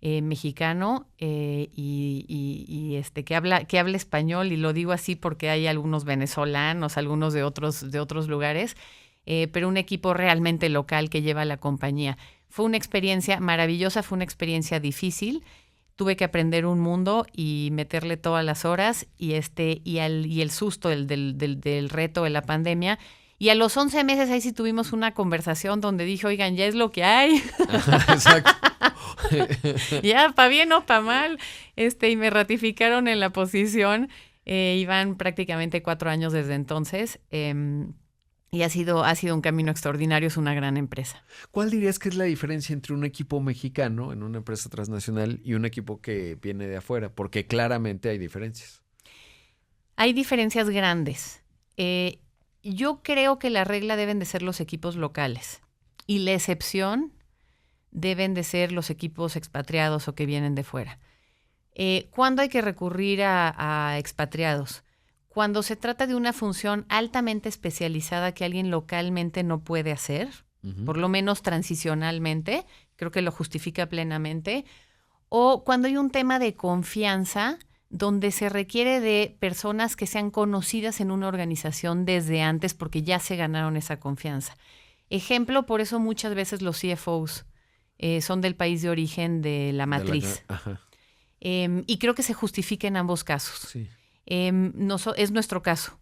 mexicano y que habla español, y lo digo así porque hay algunos venezolanos, algunos de otros lugares, pero un equipo realmente local que lleva la compañía. Fue una experiencia maravillosa, fue una experiencia difícil. Tuve que aprender un mundo y meterle todas las horas y el susto del reto de la pandemia. Y a los 11 meses ahí sí tuvimos una conversación donde dije, oigan, ya es lo que hay. Exacto. Ya, pa' bien o pa' mal. Y me ratificaron en la posición. Y van prácticamente 4 años desde entonces. Y ha sido un camino extraordinario, es una gran empresa. ¿Cuál dirías que es la diferencia entre un equipo mexicano en una empresa transnacional y un equipo que viene de afuera? Porque claramente hay diferencias. Hay diferencias grandes. Yo creo que la regla deben de ser los equipos locales y la excepción deben de ser los equipos expatriados o que vienen de fuera. ¿Cuándo hay que recurrir a expatriados? Cuando se trata de una función altamente especializada que alguien localmente no puede hacer, por lo menos transicionalmente, creo que lo justifica plenamente, o cuando hay un tema de confianza donde se requiere de personas que sean conocidas en una organización desde antes porque ya se ganaron esa confianza. Ejemplo, por eso muchas veces los CFOs son del país de origen de la matriz. Y creo que se justifica en ambos casos. Sí. Es nuestro caso,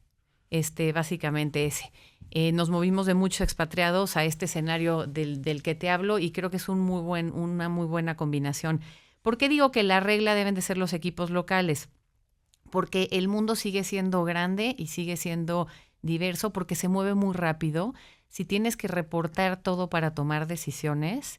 básicamente ese. Nos movimos de muchos expatriados a este escenario del que te hablo y creo que es una muy buena combinación. ¿Por qué digo que la regla deben de ser los equipos locales? Porque el mundo sigue siendo grande y sigue siendo diverso porque se mueve muy rápido. Si tienes que reportar todo para tomar decisiones,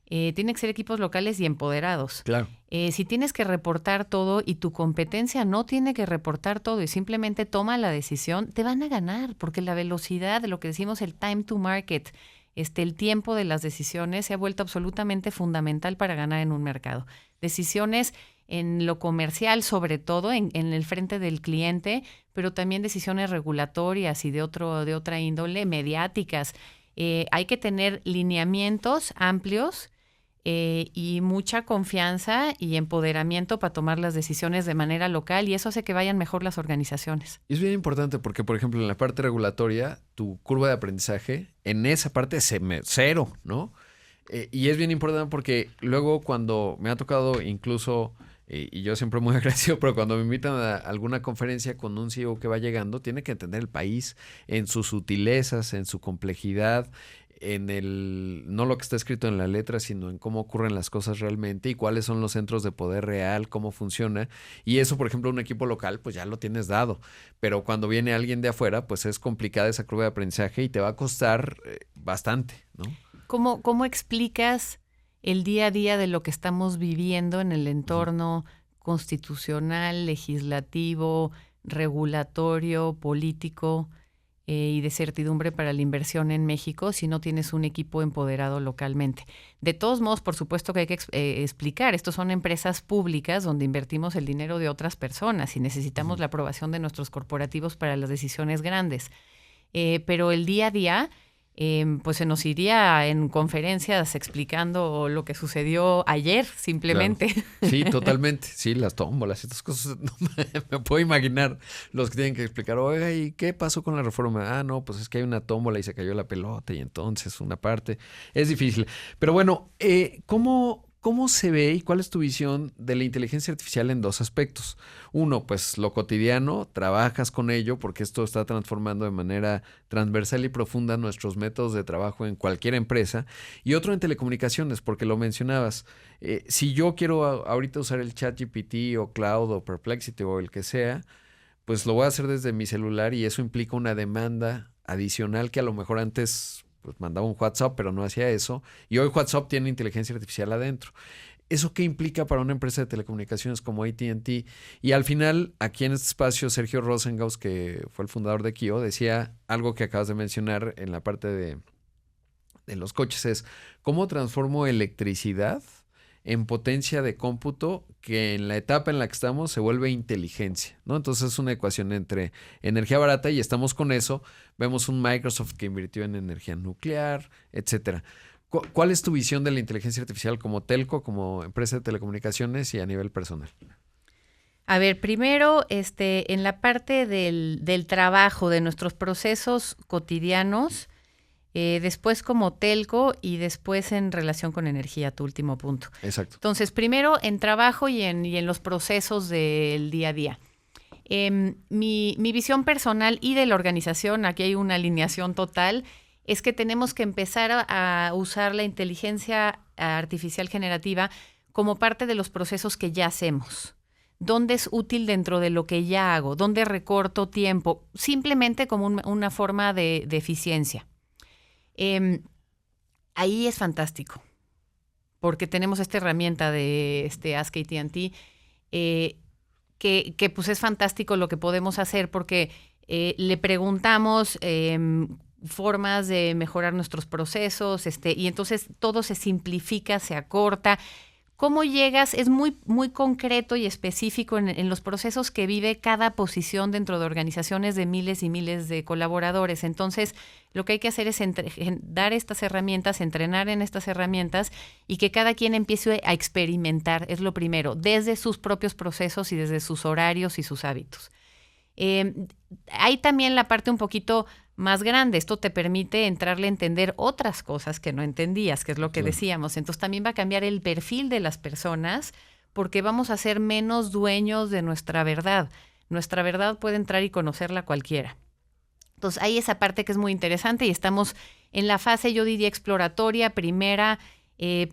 tienen que ser equipos locales y empoderados. Claro. Si tienes que reportar todo y tu competencia no tiene que reportar todo y simplemente toma la decisión, te van a ganar porque la velocidad de lo que decimos el time to market, el tiempo de las decisiones se ha vuelto absolutamente fundamental para ganar en un mercado. Decisiones en lo comercial, sobre todo en el frente del cliente, pero también decisiones regulatorias y de otra índole, mediáticas. Hay que tener lineamientos amplios y mucha confianza y empoderamiento para tomar las decisiones de manera local y eso hace que vayan mejor las organizaciones. Y es bien importante porque, por ejemplo, en la parte regulatoria, tu curva de aprendizaje, en esa parte es cero, ¿no? Y es bien importante porque luego cuando me ha tocado incluso, y yo siempre muy agradecido, pero cuando me invitan a alguna conferencia con un CEO que va llegando, tiene que entender el país en sus sutilezas, en su complejidad, no lo que está escrito en la letra, sino en cómo ocurren las cosas realmente y cuáles son los centros de poder real, cómo funciona. Y eso, por ejemplo, un equipo local, pues ya lo tienes dado. Pero cuando viene alguien de afuera, pues es complicada esa curva de aprendizaje y te va a costar bastante, ¿no? ¿Cómo explicas el día a día de lo que estamos viviendo en el entorno constitucional, legislativo, regulatorio, político y de certidumbre para la inversión en México si no tienes un equipo empoderado localmente? De todos modos, por supuesto que hay que explicar, estos son empresas públicas donde invertimos el dinero de otras personas y necesitamos la aprobación de nuestros corporativos para las decisiones grandes. Pero el día a día, pues se nos iría en conferencias explicando lo que sucedió ayer, simplemente. Claro. Sí, totalmente. Sí, las tómbolas y estas cosas. No me puedo imaginar los que tienen que explicar, oiga, ¿y qué pasó con la reforma? Ah, no, pues es que hay una tómbola y se cayó la pelota y entonces una parte. Es difícil. Pero bueno, ¿cómo se ve y cuál es tu visión de la inteligencia artificial en dos aspectos? Uno, pues lo cotidiano, trabajas con ello porque esto está transformando de manera transversal y profunda nuestros métodos de trabajo en cualquier empresa. Y otro en telecomunicaciones, porque lo mencionabas. Si yo quiero ahorita usar el ChatGPT o Cloud o Perplexity o el que sea, pues lo voy a hacer desde mi celular y eso implica una demanda adicional que a lo mejor antes pues mandaba un WhatsApp, pero no hacía eso. Y hoy WhatsApp tiene inteligencia artificial adentro. ¿Eso qué implica para una empresa de telecomunicaciones como AT&T? Y al final, aquí en este espacio, Sergio Rosenhaus, que fue el fundador de Kio, decía algo que acabas de mencionar en la parte de los coches, es ¿cómo transformo electricidad en potencia de cómputo que en la etapa en la que estamos se vuelve inteligencia, ¿no? Entonces es una ecuación entre energía barata y estamos con eso. Vemos un Microsoft que invirtió en energía nuclear, etcétera. ¿Cuál es tu visión de la inteligencia artificial como telco, como empresa de telecomunicaciones y a nivel personal? A ver, primero, en la parte del trabajo, de nuestros procesos cotidianos, después como telco y después en relación con energía, tu último punto. Exacto. Entonces, primero en trabajo y en los procesos del día a día. Mi visión personal y de la organización, aquí hay una alineación total, es que tenemos que empezar a usar la inteligencia artificial generativa como parte de los procesos que ya hacemos. ¿Dónde es útil dentro de lo que ya hago? ¿Dónde recorto tiempo? Simplemente como una forma de eficiencia. Ahí es fantástico, porque tenemos esta herramienta de Ask AT&T, que pues es fantástico lo que podemos hacer, porque le preguntamos formas de mejorar nuestros procesos, y entonces todo se simplifica, se acorta. ¿Cómo llegas? Es muy, muy concreto y específico en los procesos que vive cada posición dentro de organizaciones de miles y miles de colaboradores. Entonces, lo que hay que hacer es dar estas herramientas, entrenar en estas herramientas y que cada quien empiece a experimentar, es lo primero, desde sus propios procesos y desde sus horarios y sus hábitos. Hay también la parte un poquito más grande. Esto te permite entrarle a entender otras cosas que no entendías, que es lo que decíamos. Entonces también va a cambiar el perfil de las personas porque vamos a ser menos dueños de nuestra verdad. Nuestra verdad puede entrar y conocerla cualquiera. Entonces hay esa parte que es muy interesante y estamos en la fase, yo diría, exploratoria, primera,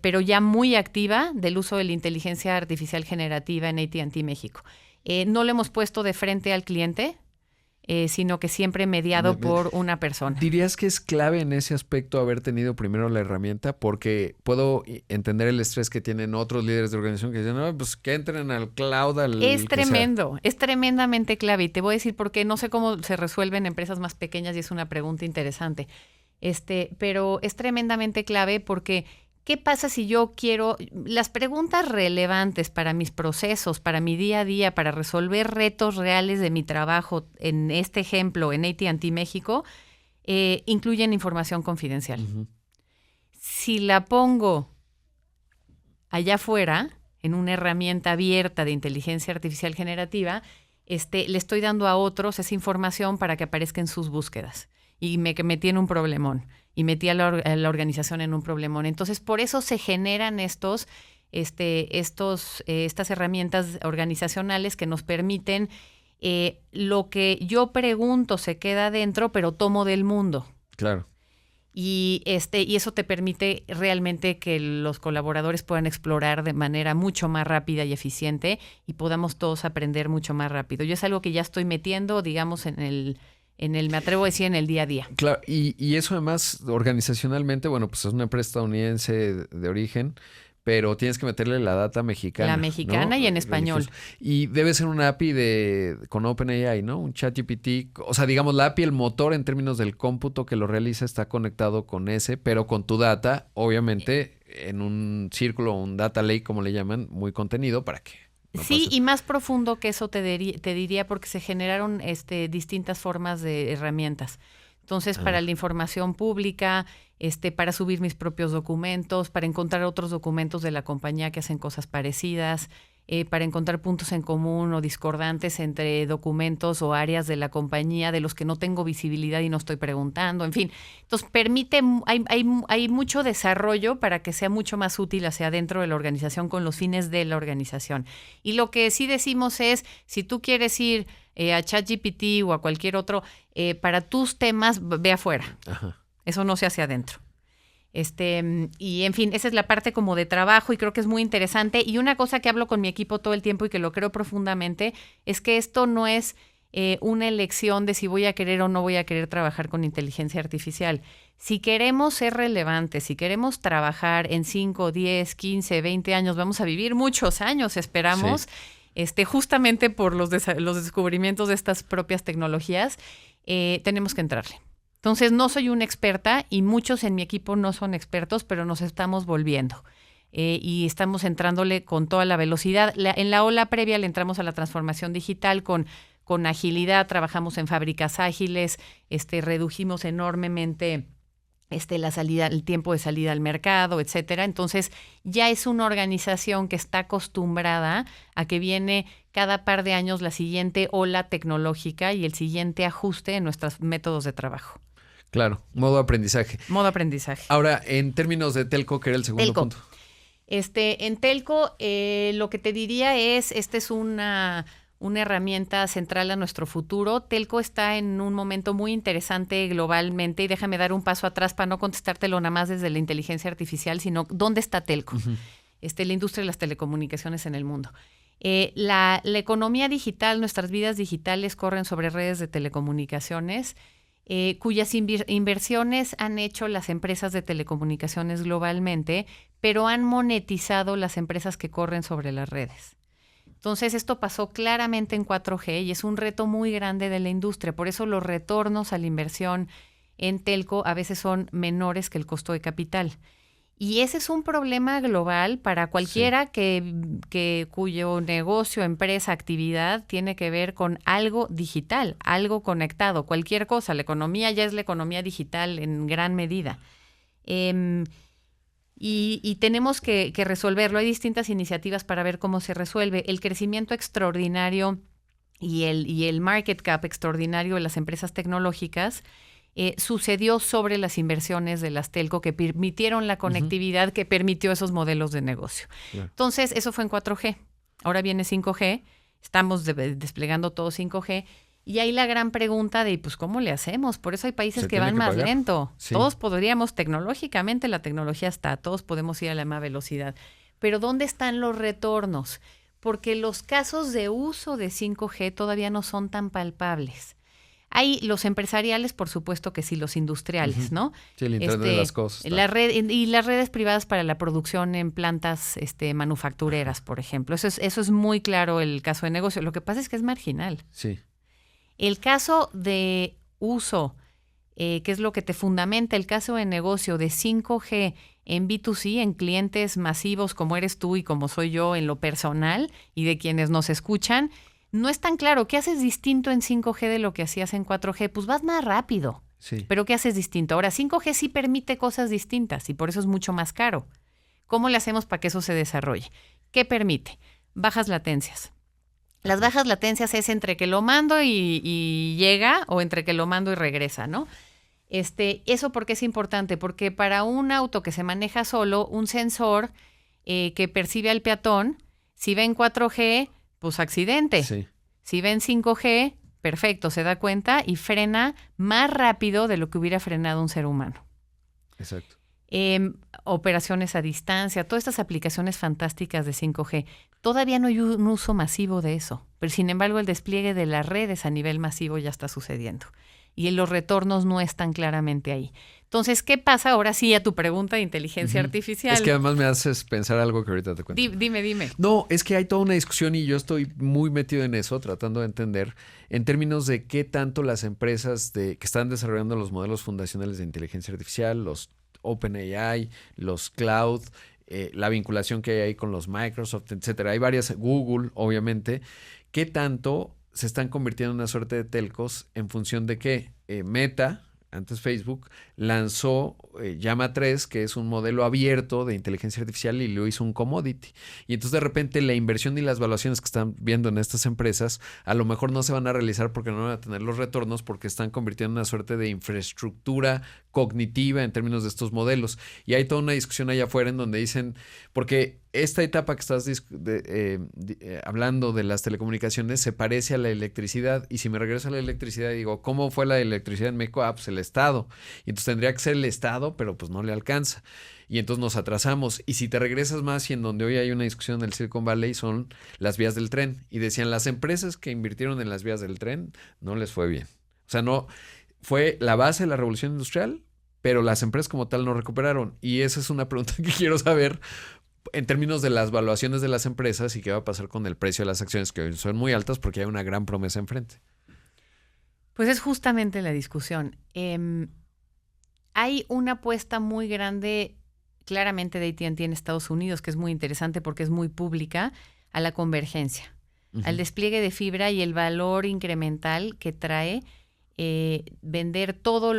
pero ya muy activa del uso de la inteligencia artificial generativa en AT&T México. No lo hemos puesto de frente al cliente, sino que siempre mediado por una persona. ¿Dirías que es clave en ese aspecto haber tenido primero la herramienta? Porque puedo entender el estrés que tienen otros líderes de organización que dicen, no, pues que entren al cloud, Es tremendo, es tremendamente clave. Y te voy a decir por qué. No sé cómo se resuelve en empresas más pequeñas y es una pregunta interesante. Pero es tremendamente clave porque ¿qué pasa si yo quiero las preguntas relevantes para mis procesos, para mi día a día, para resolver retos reales de mi trabajo? En este ejemplo, en AT&T México, incluyen información confidencial. Uh-huh. Si la pongo allá afuera, en una herramienta abierta de inteligencia artificial generativa, le estoy dando a otros esa información para que aparezca en sus búsquedas. Y me metí en un problemón. Y metí a la organización en un problemón. Entonces, por eso se generan estas herramientas organizacionales que nos permiten lo que yo pregunto se queda dentro, pero tomo del mundo. Claro. Y eso te permite realmente que los colaboradores puedan explorar de manera mucho más rápida y eficiente y podamos todos aprender mucho más rápido. Yo es algo que ya estoy metiendo, digamos, me atrevo a decir, en el día a día. Claro, y eso además organizacionalmente, bueno, pues es una empresa estadounidense de origen, pero tienes que meterle la data mexicana. La mexicana, ¿no? Y en español. Y debe ser una API con OpenAI, ¿no? Un ChatGPT. O sea, digamos, la API, el motor en términos del cómputo que lo realiza está conectado con ese, pero con tu data, obviamente, en un círculo, un data lake, como le llaman, muy contenido para que... No sí, y más profundo que eso te diría, porque se generaron distintas formas de herramientas. Entonces, para la información pública, para subir mis propios documentos, para encontrar otros documentos de la compañía que hacen cosas parecidas, para encontrar puntos en común o discordantes entre documentos o áreas de la compañía de los que no tengo visibilidad y no estoy preguntando, en fin. Entonces, hay mucho desarrollo para que sea mucho más útil hacia adentro de la organización con los fines de la organización. Y lo que sí decimos es, si tú quieres ir a ChatGPT o a cualquier otro, para tus temas, ve afuera. Ajá. Eso no se hace adentro. Y en fin, esa es la parte como de trabajo y creo que es muy interesante. Y una cosa que hablo con mi equipo todo el tiempo y que lo creo profundamente es que esto no es una elección de si voy a querer o no voy a querer trabajar con inteligencia artificial. Si queremos ser relevantes, si queremos trabajar en 5, 10, 15, 20 años, vamos a vivir muchos años, esperamos, sí. Justamente por los descubrimientos de estas propias tecnologías, tenemos que entrarle. Entonces, no soy una experta y muchos en mi equipo no son expertos, pero nos estamos volviendo y estamos entrándole con toda la velocidad. En la ola previa le entramos a la transformación digital con agilidad, trabajamos en fábricas ágiles, redujimos enormemente el tiempo de salida al mercado, etcétera. Entonces, ya es una organización que está acostumbrada a que viene cada par de años la siguiente ola tecnológica y el siguiente ajuste en nuestros métodos de trabajo. Claro, modo aprendizaje. Modo aprendizaje. Ahora, en términos de telco, ¿qué era el segundo punto? En telco, lo que te diría es, es una herramienta central a nuestro futuro. Telco está en un momento muy interesante globalmente y déjame dar un paso atrás para no contestártelo nada más desde la inteligencia artificial, sino ¿dónde está telco? Uh-huh. La industria de las telecomunicaciones en el mundo. La economía digital, nuestras vidas digitales corren sobre redes de telecomunicaciones, cuyas inversiones han hecho las empresas de telecomunicaciones globalmente, pero han monetizado las empresas que corren sobre las redes. Entonces, esto pasó claramente en 4G y es un reto muy grande de la industria. Por eso los retornos a la inversión en telco a veces son menores que el costo de capital. Y ese es un problema global para cualquiera cuyo negocio, empresa, actividad tiene que ver con algo digital, algo conectado, cualquier cosa. La economía ya es la economía digital en gran medida. Y tenemos que resolverlo. Hay distintas iniciativas para ver cómo se resuelve. El crecimiento extraordinario y el market cap extraordinario de las empresas tecnológicas sucedió sobre las inversiones de las telco que permitieron la conectividad que permitió esos modelos de negocio. Yeah. Entonces, eso fue en 4G. Ahora viene 5G. Estamos desplegando todo 5G. Y ahí la gran pregunta de, pues, ¿cómo le hacemos? Por eso hay países que van más lento. Sí. Todos podríamos, tecnológicamente, la tecnología está, todos podemos ir a la misma velocidad. Pero ¿dónde están los retornos? Porque los casos de uso de 5G todavía no son tan palpables. Hay los empresariales, por supuesto que sí, los industriales, ¿no? Sí, el Internet de las cosas. La red, y las redes privadas para la producción en plantas manufactureras, por ejemplo. Eso es muy claro el caso de negocio. Lo que pasa es que es marginal. Sí. El caso de uso, que es lo que te fundamenta, el caso de negocio de 5G en B2C, en clientes masivos como eres tú y como soy yo en lo personal y de quienes nos escuchan, no es tan claro. ¿Qué haces distinto en 5G de lo que hacías en 4G? Pues vas más rápido. Sí. Pero ¿qué haces distinto? Ahora, 5G sí permite cosas distintas y por eso es mucho más caro. ¿Cómo le hacemos para que eso se desarrolle? ¿Qué permite? Bajas latencias. Las bajas latencias es entre que lo mando y llega o entre que lo mando y regresa, ¿no? ¿Eso por qué es importante? Porque para un auto que se maneja solo, un sensor que percibe al peatón, si ve en 4G, pues accidente. Sí. Si ve en 5G, perfecto, se da cuenta y frena más rápido de lo que hubiera frenado un ser humano. Exacto. Operaciones a distancia, todas estas aplicaciones fantásticas de 5G. Todavía no hay un uso masivo de eso, pero sin embargo el despliegue de las redes a nivel masivo ya está sucediendo y los retornos no están claramente ahí. Entonces, ¿qué pasa ahora sí a tu pregunta de inteligencia artificial? Es que además me haces pensar algo que ahorita te cuento. Dime. No, es que hay toda una discusión y yo estoy muy metido en eso, tratando de entender en términos de qué tanto las empresas que están desarrollando los modelos fundacionales de inteligencia artificial, los OpenAI, los cloud, la vinculación que hay ahí con los Microsoft, etcétera. Hay varias, Google, obviamente. ¿Qué tanto se están convirtiendo en una suerte de telcos en función de que Meta, antes Facebook, lanzó Llama 3, que es un modelo abierto de inteligencia artificial y lo hizo un commodity. Y entonces de repente la inversión y las valuaciones que están viendo en estas empresas a lo mejor no se van a realizar porque no van a tener los retornos porque están convirtiendo en una suerte de infraestructura cognitiva en términos de estos modelos. Y hay toda una discusión allá afuera en donde dicen, porque esta etapa que estás hablando de las telecomunicaciones se parece a la electricidad. Y si me regreso a la electricidad y digo, ¿cómo fue la electricidad en México? Pues el Estado. Y entonces tendría que ser el Estado, pero pues no le alcanza. Y entonces nos atrasamos. Y si te regresas más, y en donde hoy hay una discusión en el Silicon Valley, son las vías del tren. Y decían, las empresas que invirtieron en las vías del tren no les fue bien. O sea, no fue la base de la revolución industrial, pero las empresas como tal no recuperaron. Y esa es una pregunta que quiero saber en términos de las valuaciones de las empresas y qué va a pasar con el precio de las acciones, que hoy son muy altas porque hay una gran promesa enfrente. Pues es justamente la discusión. Hay una apuesta muy grande, claramente, de AT&T en Estados Unidos, que es muy interesante porque es muy pública, a la convergencia, al despliegue de fibra y el valor incremental que trae vender todo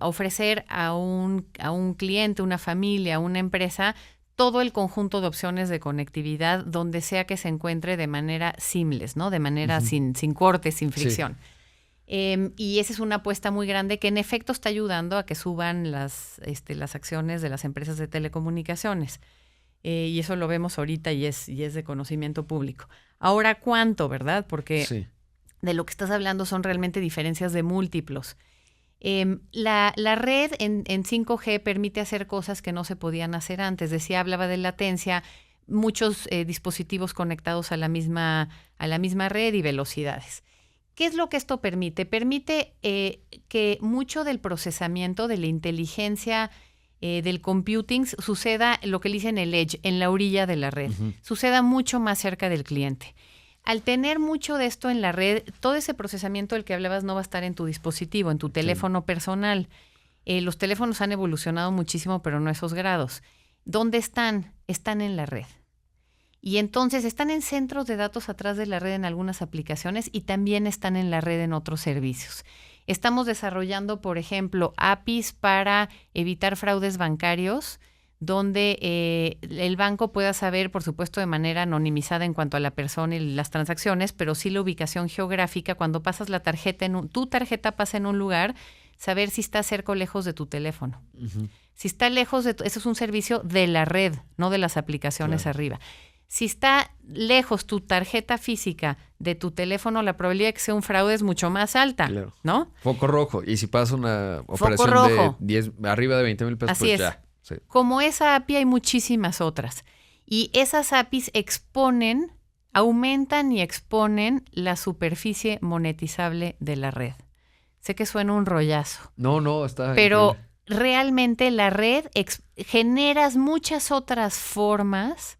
ofrecer a un cliente, una familia, una empresa, todo el conjunto de opciones de conectividad donde sea que se encuentre de manera seamless, ¿no? De manera sin cortes, sin fricción. Sí. Y esa es una apuesta muy grande que en efecto está ayudando a que suban las acciones de las empresas de telecomunicaciones. Y eso lo vemos ahorita y es de conocimiento público. Ahora, ¿cuánto, verdad? Porque de lo que estás hablando son realmente diferencias de múltiplos. La red en 5G permite hacer cosas que no se podían hacer antes. Hablaba de latencia, muchos dispositivos conectados a la misma red y velocidades. ¿Qué es lo que esto permite? Permite que mucho del procesamiento, de la inteligencia, del computing, suceda lo que le dicen el edge, en la orilla de la red. Suceda mucho más cerca del cliente. Al tener mucho de esto en la red, todo ese procesamiento del que hablabas no va a estar en tu dispositivo, en tu teléfono personal. Los teléfonos han evolucionado muchísimo, pero no a esos grados. ¿Dónde están? Están en la red. Y entonces están en centros de datos atrás de la red en algunas aplicaciones y también están en la red en otros servicios. Estamos desarrollando, por ejemplo, APIs para evitar fraudes bancarios, donde el banco pueda saber, por supuesto, de manera anonimizada en cuanto a la persona y las transacciones, pero sí la ubicación geográfica. Cuando pasas la tarjeta, tu tarjeta pasa en un lugar, saber si está cerca o lejos de tu teléfono. Uh-huh. Si está lejos, eso es un servicio de la red, no de las aplicaciones arriba. Si está lejos tu tarjeta física de tu teléfono, la probabilidad de que sea un fraude es mucho más alta, ¿no? Foco rojo. Y si pasa una operación de arriba de 20,000 pesos, así pues es. Ya. Sí. Como esa API hay muchísimas otras. Y esas APIs aumentan y exponen la superficie monetizable de la red. Sé que suena un rollazo. No, está pero increíble. Realmente la red generas muchas otras formas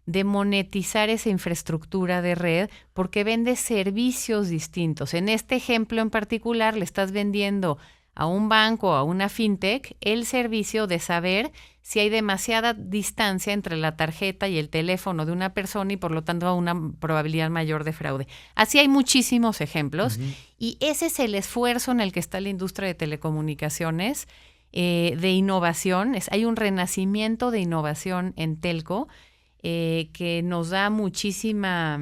de monetizar esa infraestructura de red porque vendes servicios distintos. En este ejemplo en particular le estás vendiendo a un banco o a una fintech el servicio de saber si hay demasiada distancia entre la tarjeta y el teléfono de una persona y por lo tanto una probabilidad mayor de fraude. Así hay muchísimos ejemplos y ese es el esfuerzo en el que está la industria de telecomunicaciones, de innovación. Hay un renacimiento de innovación en telco que nos da muchísima...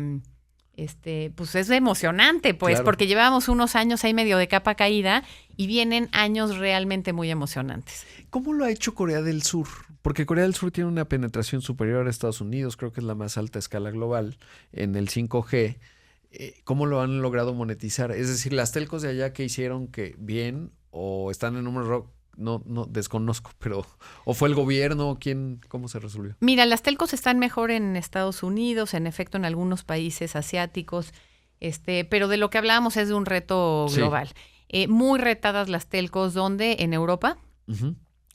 pues es emocionante, pues, claro. Porque llevábamos unos años ahí medio de capa caída y vienen años realmente muy emocionantes. ¿Cómo lo ha hecho Corea del Sur? Porque Corea del Sur tiene una penetración superior a Estados Unidos, creo que es la más alta a escala global en el 5G. ¿Cómo lo han logrado monetizar? Es decir, las telcos de allá que hicieron que bien o están en número rock. No desconozco, pero ¿o fue el gobierno? ¿Cómo se resolvió? Mira, las telcos están mejor en Estados Unidos, en efecto en algunos países asiáticos, pero de lo que hablábamos es de un reto global. Muy retadas las telcos, ¿dónde? En Europa,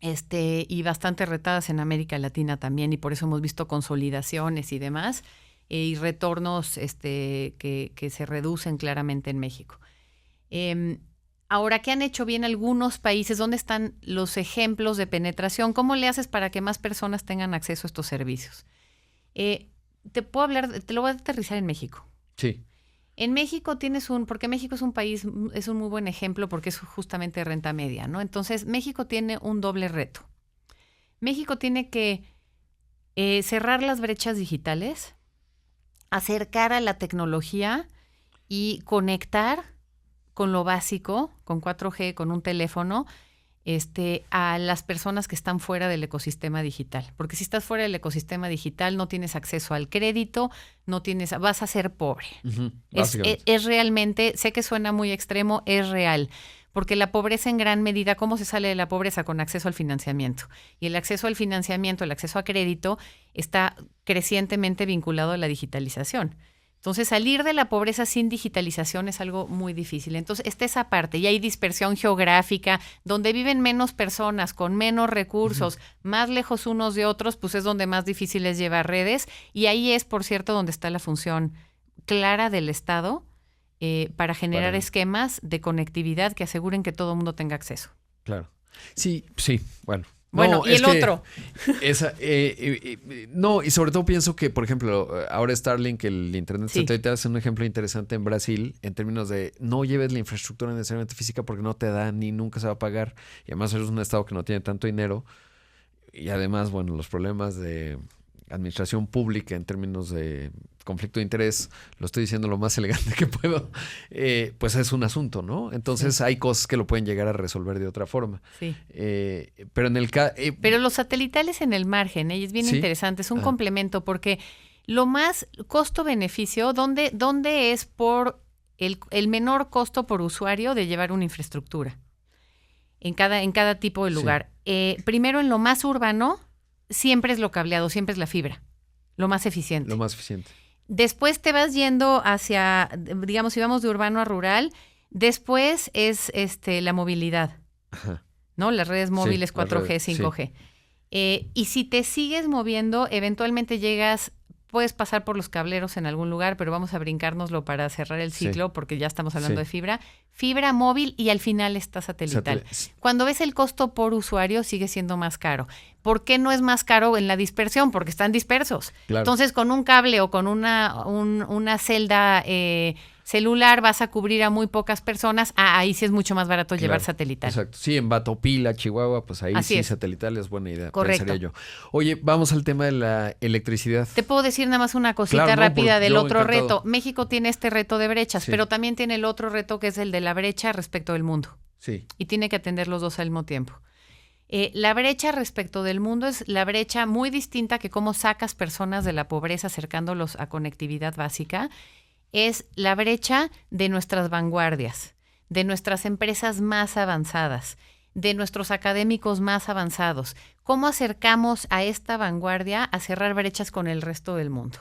y bastante retadas en América Latina también, y por eso hemos visto consolidaciones y demás, y retornos que se reducen claramente en México. Ahora, ¿qué han hecho bien algunos países? ¿Dónde están los ejemplos de penetración? ¿Cómo le haces para que más personas tengan acceso a estos servicios? Te lo voy a aterrizar en México. Sí. En México porque México es un país, es un muy buen ejemplo porque es justamente renta media, ¿no? Entonces, México tiene un doble reto. México tiene que cerrar las brechas digitales, acercar a la tecnología y conectar con lo básico, con 4G, con un teléfono, a las personas que están fuera del ecosistema digital. Porque si estás fuera del ecosistema digital, no tienes acceso al crédito, vas a ser pobre. Es realmente, sé que suena muy extremo, es real. Porque la pobreza en gran medida, ¿cómo se sale de la pobreza? Con acceso al financiamiento. Y el acceso al financiamiento, el acceso a crédito, está crecientemente vinculado a la digitalización. Entonces, salir de la pobreza sin digitalización es algo muy difícil. Entonces, está esa parte. Y hay dispersión geográfica, donde viven menos personas, con menos recursos, más lejos unos de otros, pues es donde más difícil es llevar redes. Y ahí es, por cierto, donde está la función clara del Estado para generar esquemas de conectividad que aseguren que todo el mundo tenga acceso. Claro. Sí, bueno. Bueno, y el otro. Y sobre todo pienso que, por ejemplo, ahora Starlink, el internet satelital, es un ejemplo interesante en Brasil en términos de no lleves la infraestructura necesariamente física porque no te da ni nunca se va a pagar. Y además eres un estado que no tiene tanto dinero. Y además, bueno, los problemas de administración pública en términos de conflicto de interés, lo estoy diciendo lo más elegante que puedo, pues es un asunto, ¿no? Entonces hay cosas que lo pueden llegar a resolver de otra forma. Sí. Pero en el caso... pero los satelitales en el margen, es bien interesante, es un complemento porque lo más costo-beneficio, ¿dónde es por el menor costo por usuario de llevar una infraestructura? En cada tipo de lugar. Primero, en lo más urbano, siempre es lo cableado, siempre es la fibra. Lo más eficiente. Después te vas yendo hacia, digamos, si vamos de urbano a rural, después es la movilidad, ¿no? Las redes móviles 4G, 5G. Y si te sigues moviendo, eventualmente llegas puedes pasar por los cableros en algún lugar, pero vamos a brincárnoslo para cerrar el ciclo, porque ya estamos hablando de fibra móvil y al final está satelital. Cuando ves el costo por usuario, sigue siendo más caro. ¿Por qué no es más caro en la dispersión? Porque están dispersos. Claro. Entonces, con un cable o con una celda celular vas a cubrir a muy pocas personas. Ahí sí es mucho más barato llevar satelital. Exacto. Sí, en Batopila, Chihuahua, pues ahí así sí es. Satelital es buena idea. Correcto. Pensaría yo. Oye, vamos al tema de la electricidad. Te puedo decir nada más una cosita rápida del otro reto. México tiene este reto de brechas, pero también tiene el otro reto que es el de la brecha respecto del mundo. Sí. Y tiene que atender los dos al mismo tiempo. La brecha respecto del mundo es la brecha muy distinta que cómo sacas personas de la pobreza acercándolos a conectividad básica. Es la brecha de nuestras vanguardias, de nuestras empresas más avanzadas, de nuestros académicos más avanzados. ¿Cómo acercamos a esta vanguardia a cerrar brechas con el resto del mundo?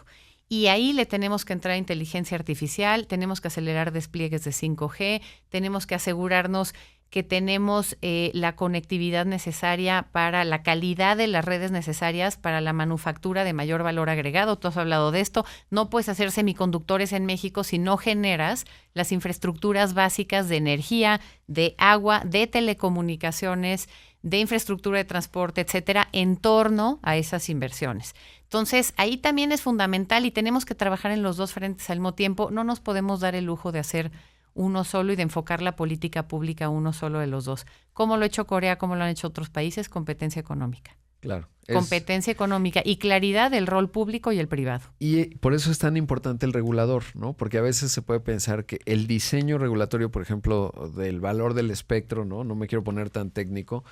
Y ahí le tenemos que entrar a inteligencia artificial, tenemos que acelerar despliegues de 5G, tenemos que asegurarnos que tenemos la conectividad necesaria para la calidad de las redes necesarias para la manufactura de mayor valor agregado. Tú has hablado de esto. No puedes hacer semiconductores en México si no generas las infraestructuras básicas de energía, de agua, de telecomunicaciones, de infraestructura de transporte, etcétera, en torno a esas inversiones. Entonces, ahí también es fundamental y tenemos que trabajar en los dos frentes al mismo tiempo. No nos podemos dar el lujo de hacer uno solo y de enfocar la política pública a uno solo de los dos. ¿Cómo lo ha hecho Corea? ¿Cómo lo han hecho otros países? Competencia económica. Claro. Competencia económica y claridad del rol público y el privado. Y por eso es tan importante el regulador, ¿no? Porque a veces se puede pensar que el diseño regulatorio, por ejemplo, del valor del espectro, ¿no? No me quiero poner tan técnico,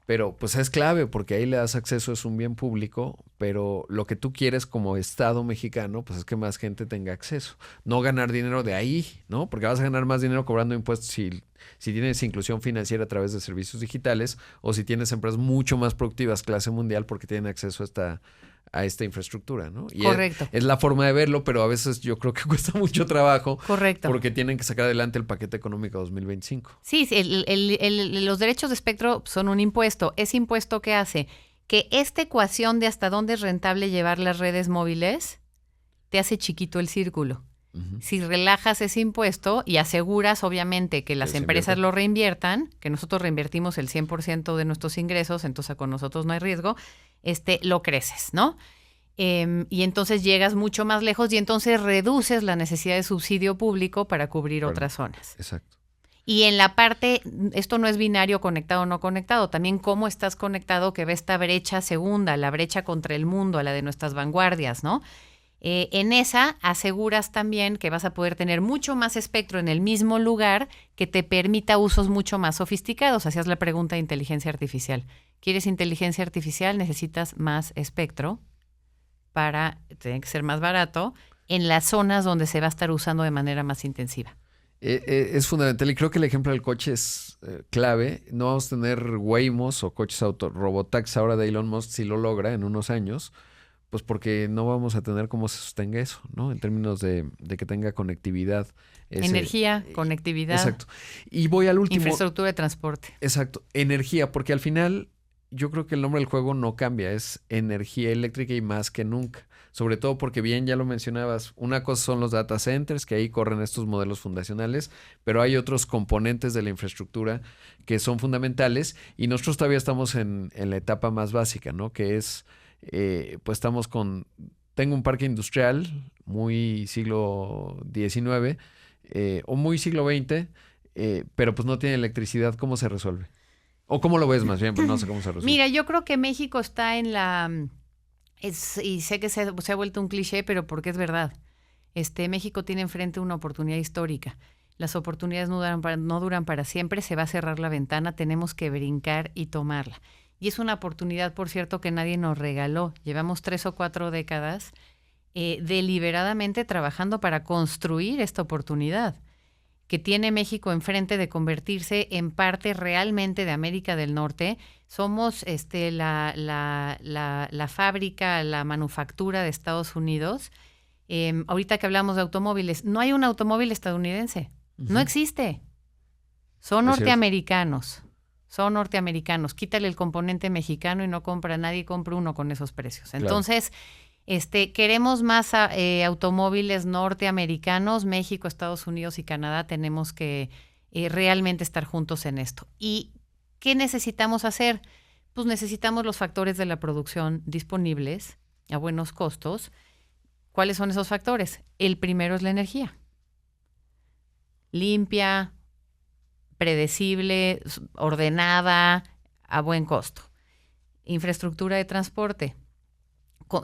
pero pues es clave porque ahí le das acceso, es un bien público, pero lo que tú quieres como Estado mexicano, pues es que más gente tenga acceso. No ganar dinero de ahí, ¿no? Porque vas a ganar más dinero cobrando impuestos si tienes inclusión financiera a través de servicios digitales o si tienes empresas mucho más productivas, clase mundial, porque tienen acceso a esta infraestructura, ¿no? Y correcto. Es la forma de verlo, pero a veces yo creo que cuesta mucho trabajo. Correcto. Porque tienen que sacar adelante el paquete económico 2025. Sí, los derechos de espectro son un impuesto. ¿Ese impuesto qué hace? Que esta ecuación de hasta dónde es rentable llevar las redes móviles te hace chiquito el círculo. Uh-huh. Si relajas ese impuesto y aseguras, obviamente, que las empresas lo reinviertan, que nosotros reinvertimos el 100% de nuestros ingresos, entonces con nosotros no hay riesgo, lo creces, ¿no? Y entonces llegas mucho más lejos y entonces reduces la necesidad de subsidio público para cubrir otras zonas. Exacto. Y en la parte, esto no es binario conectado o no conectado, también cómo estás conectado, que ve esta brecha segunda, la brecha contra el mundo, la de nuestras vanguardias, ¿no? En esa aseguras también que vas a poder tener mucho más espectro en el mismo lugar que te permita usos mucho más sofisticados. Hacías la pregunta de inteligencia artificial. ¿Quieres inteligencia artificial? Necesitas más espectro tiene que ser más barato en las zonas donde se va a estar usando de manera más intensiva. Es fundamental y creo que el ejemplo del coche es clave. No vamos a tener Waymos o coches robotaxis ahora de Elon Musk si lo logra en unos años. Pues porque no vamos a tener cómo se sostenga eso, ¿no? En términos de que tenga conectividad. Energía, conectividad. Exacto. Y voy al último. Infraestructura de transporte. Exacto. Energía, porque al final yo creo que el nombre del juego no cambia. Es energía eléctrica y más que nunca. Sobre todo porque bien ya lo mencionabas, una cosa son los data centers, que ahí corren estos modelos fundacionales, pero hay otros componentes de la infraestructura que son fundamentales y nosotros todavía estamos en la etapa más básica, ¿no? Que es... pues tengo un parque industrial muy siglo XIX o muy siglo XX, pero pues no tiene electricidad. ¿Cómo se resuelve? ¿O cómo lo ves más bien? Pues no sé cómo se resuelve. Mira, yo creo que México está en y sé que se ha vuelto un cliché, pero porque es verdad. México tiene enfrente una oportunidad histórica. Las oportunidades no duran para siempre, se va a cerrar la ventana, tenemos que brincar y tomarla. Y es una oportunidad, por cierto, que nadie nos regaló. Llevamos 3 o 4 décadas deliberadamente trabajando para construir esta oportunidad que tiene México enfrente de convertirse en parte realmente de América del Norte. Somos la fábrica, la manufactura de Estados Unidos. Ahorita que hablamos de automóviles, no hay un automóvil estadounidense. Uh-huh. No existe. Son norteamericanos. Son norteamericanos. Quítale el componente mexicano y no compra nadie, compra uno con esos precios. Entonces, Queremos más automóviles norteamericanos. México, Estados Unidos y Canadá tenemos que realmente estar juntos en esto. ¿Y qué necesitamos hacer? Pues necesitamos los factores de la producción disponibles a buenos costos. ¿Cuáles son esos factores? El primero es la energía. Limpia, predecible, ordenada, a buen costo. Infraestructura de transporte.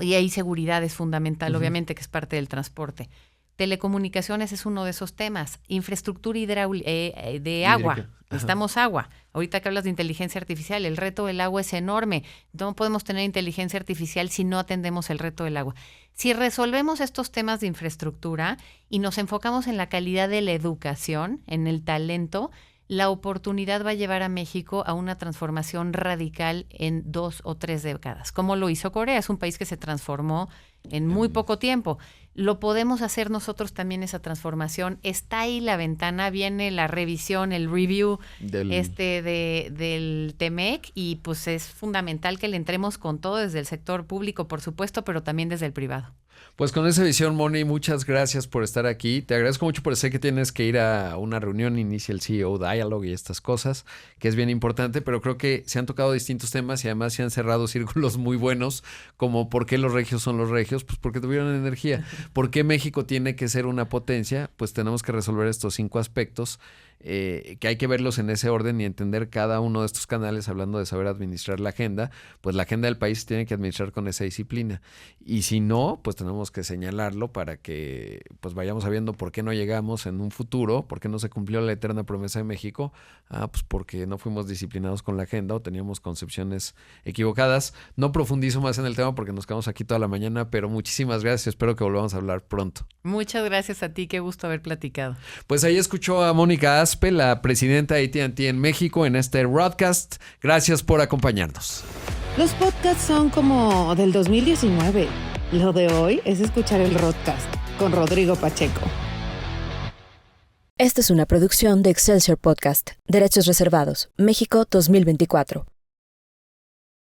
Y ahí seguridad es fundamental, obviamente, que es parte del transporte. Telecomunicaciones es uno de esos temas. Infraestructura de agua. Necesitamos agua. Ahorita que hablas de inteligencia artificial, el reto del agua es enorme. No podemos tener inteligencia artificial si no atendemos el reto del agua. Si resolvemos estos temas de infraestructura y nos enfocamos en la calidad de la educación, en el talento, la oportunidad va a llevar a México a una transformación radical en 2 o 3 décadas. Como lo hizo Corea, es un país que se transformó en muy poco tiempo. Lo podemos hacer nosotros también, esa transformación. Está ahí la ventana, viene la revisión, el review del TEMEC, y pues es fundamental que le entremos con todo desde el sector público, por supuesto, pero también desde el privado. Pues con esa visión, Moni, muchas gracias por estar aquí. Te agradezco mucho, porque sé que tienes que ir a una reunión, inicia el CEO Dialogue y estas cosas, que es bien importante, pero creo que se han tocado distintos temas y además se han cerrado círculos muy buenos, como por qué los regios son los regios, pues porque tuvieron energía. ¿Por qué México tiene que ser una potencia? Pues tenemos que resolver estos 5 aspectos, que hay que verlos en ese orden y entender cada uno de estos canales. Hablando de saber administrar la agenda, pues la agenda del país se tiene que administrar con esa disciplina. Y si no, pues tenemos que señalarlo para que pues vayamos sabiendo por qué no llegamos en un futuro, por qué no se cumplió la eterna promesa de México. Pues porque no fuimos disciplinados con la agenda o teníamos concepciones equivocadas. No profundizo más en el tema porque nos quedamos aquí toda la mañana, pero muchísimas gracias. Espero que volvamos a hablar pronto. Muchas gracias a ti, qué gusto haber platicado. Pues ahí escuchó a Mónica Aspe, la presidenta de AT&T en México, en este Rodcast. Gracias por acompañarnos. Los podcasts son como del 2019. Lo de hoy es escuchar el Rodcast con Rodrigo Pacheco. Esta es una producción de Excelsior Podcast. Derechos reservados. México 2024.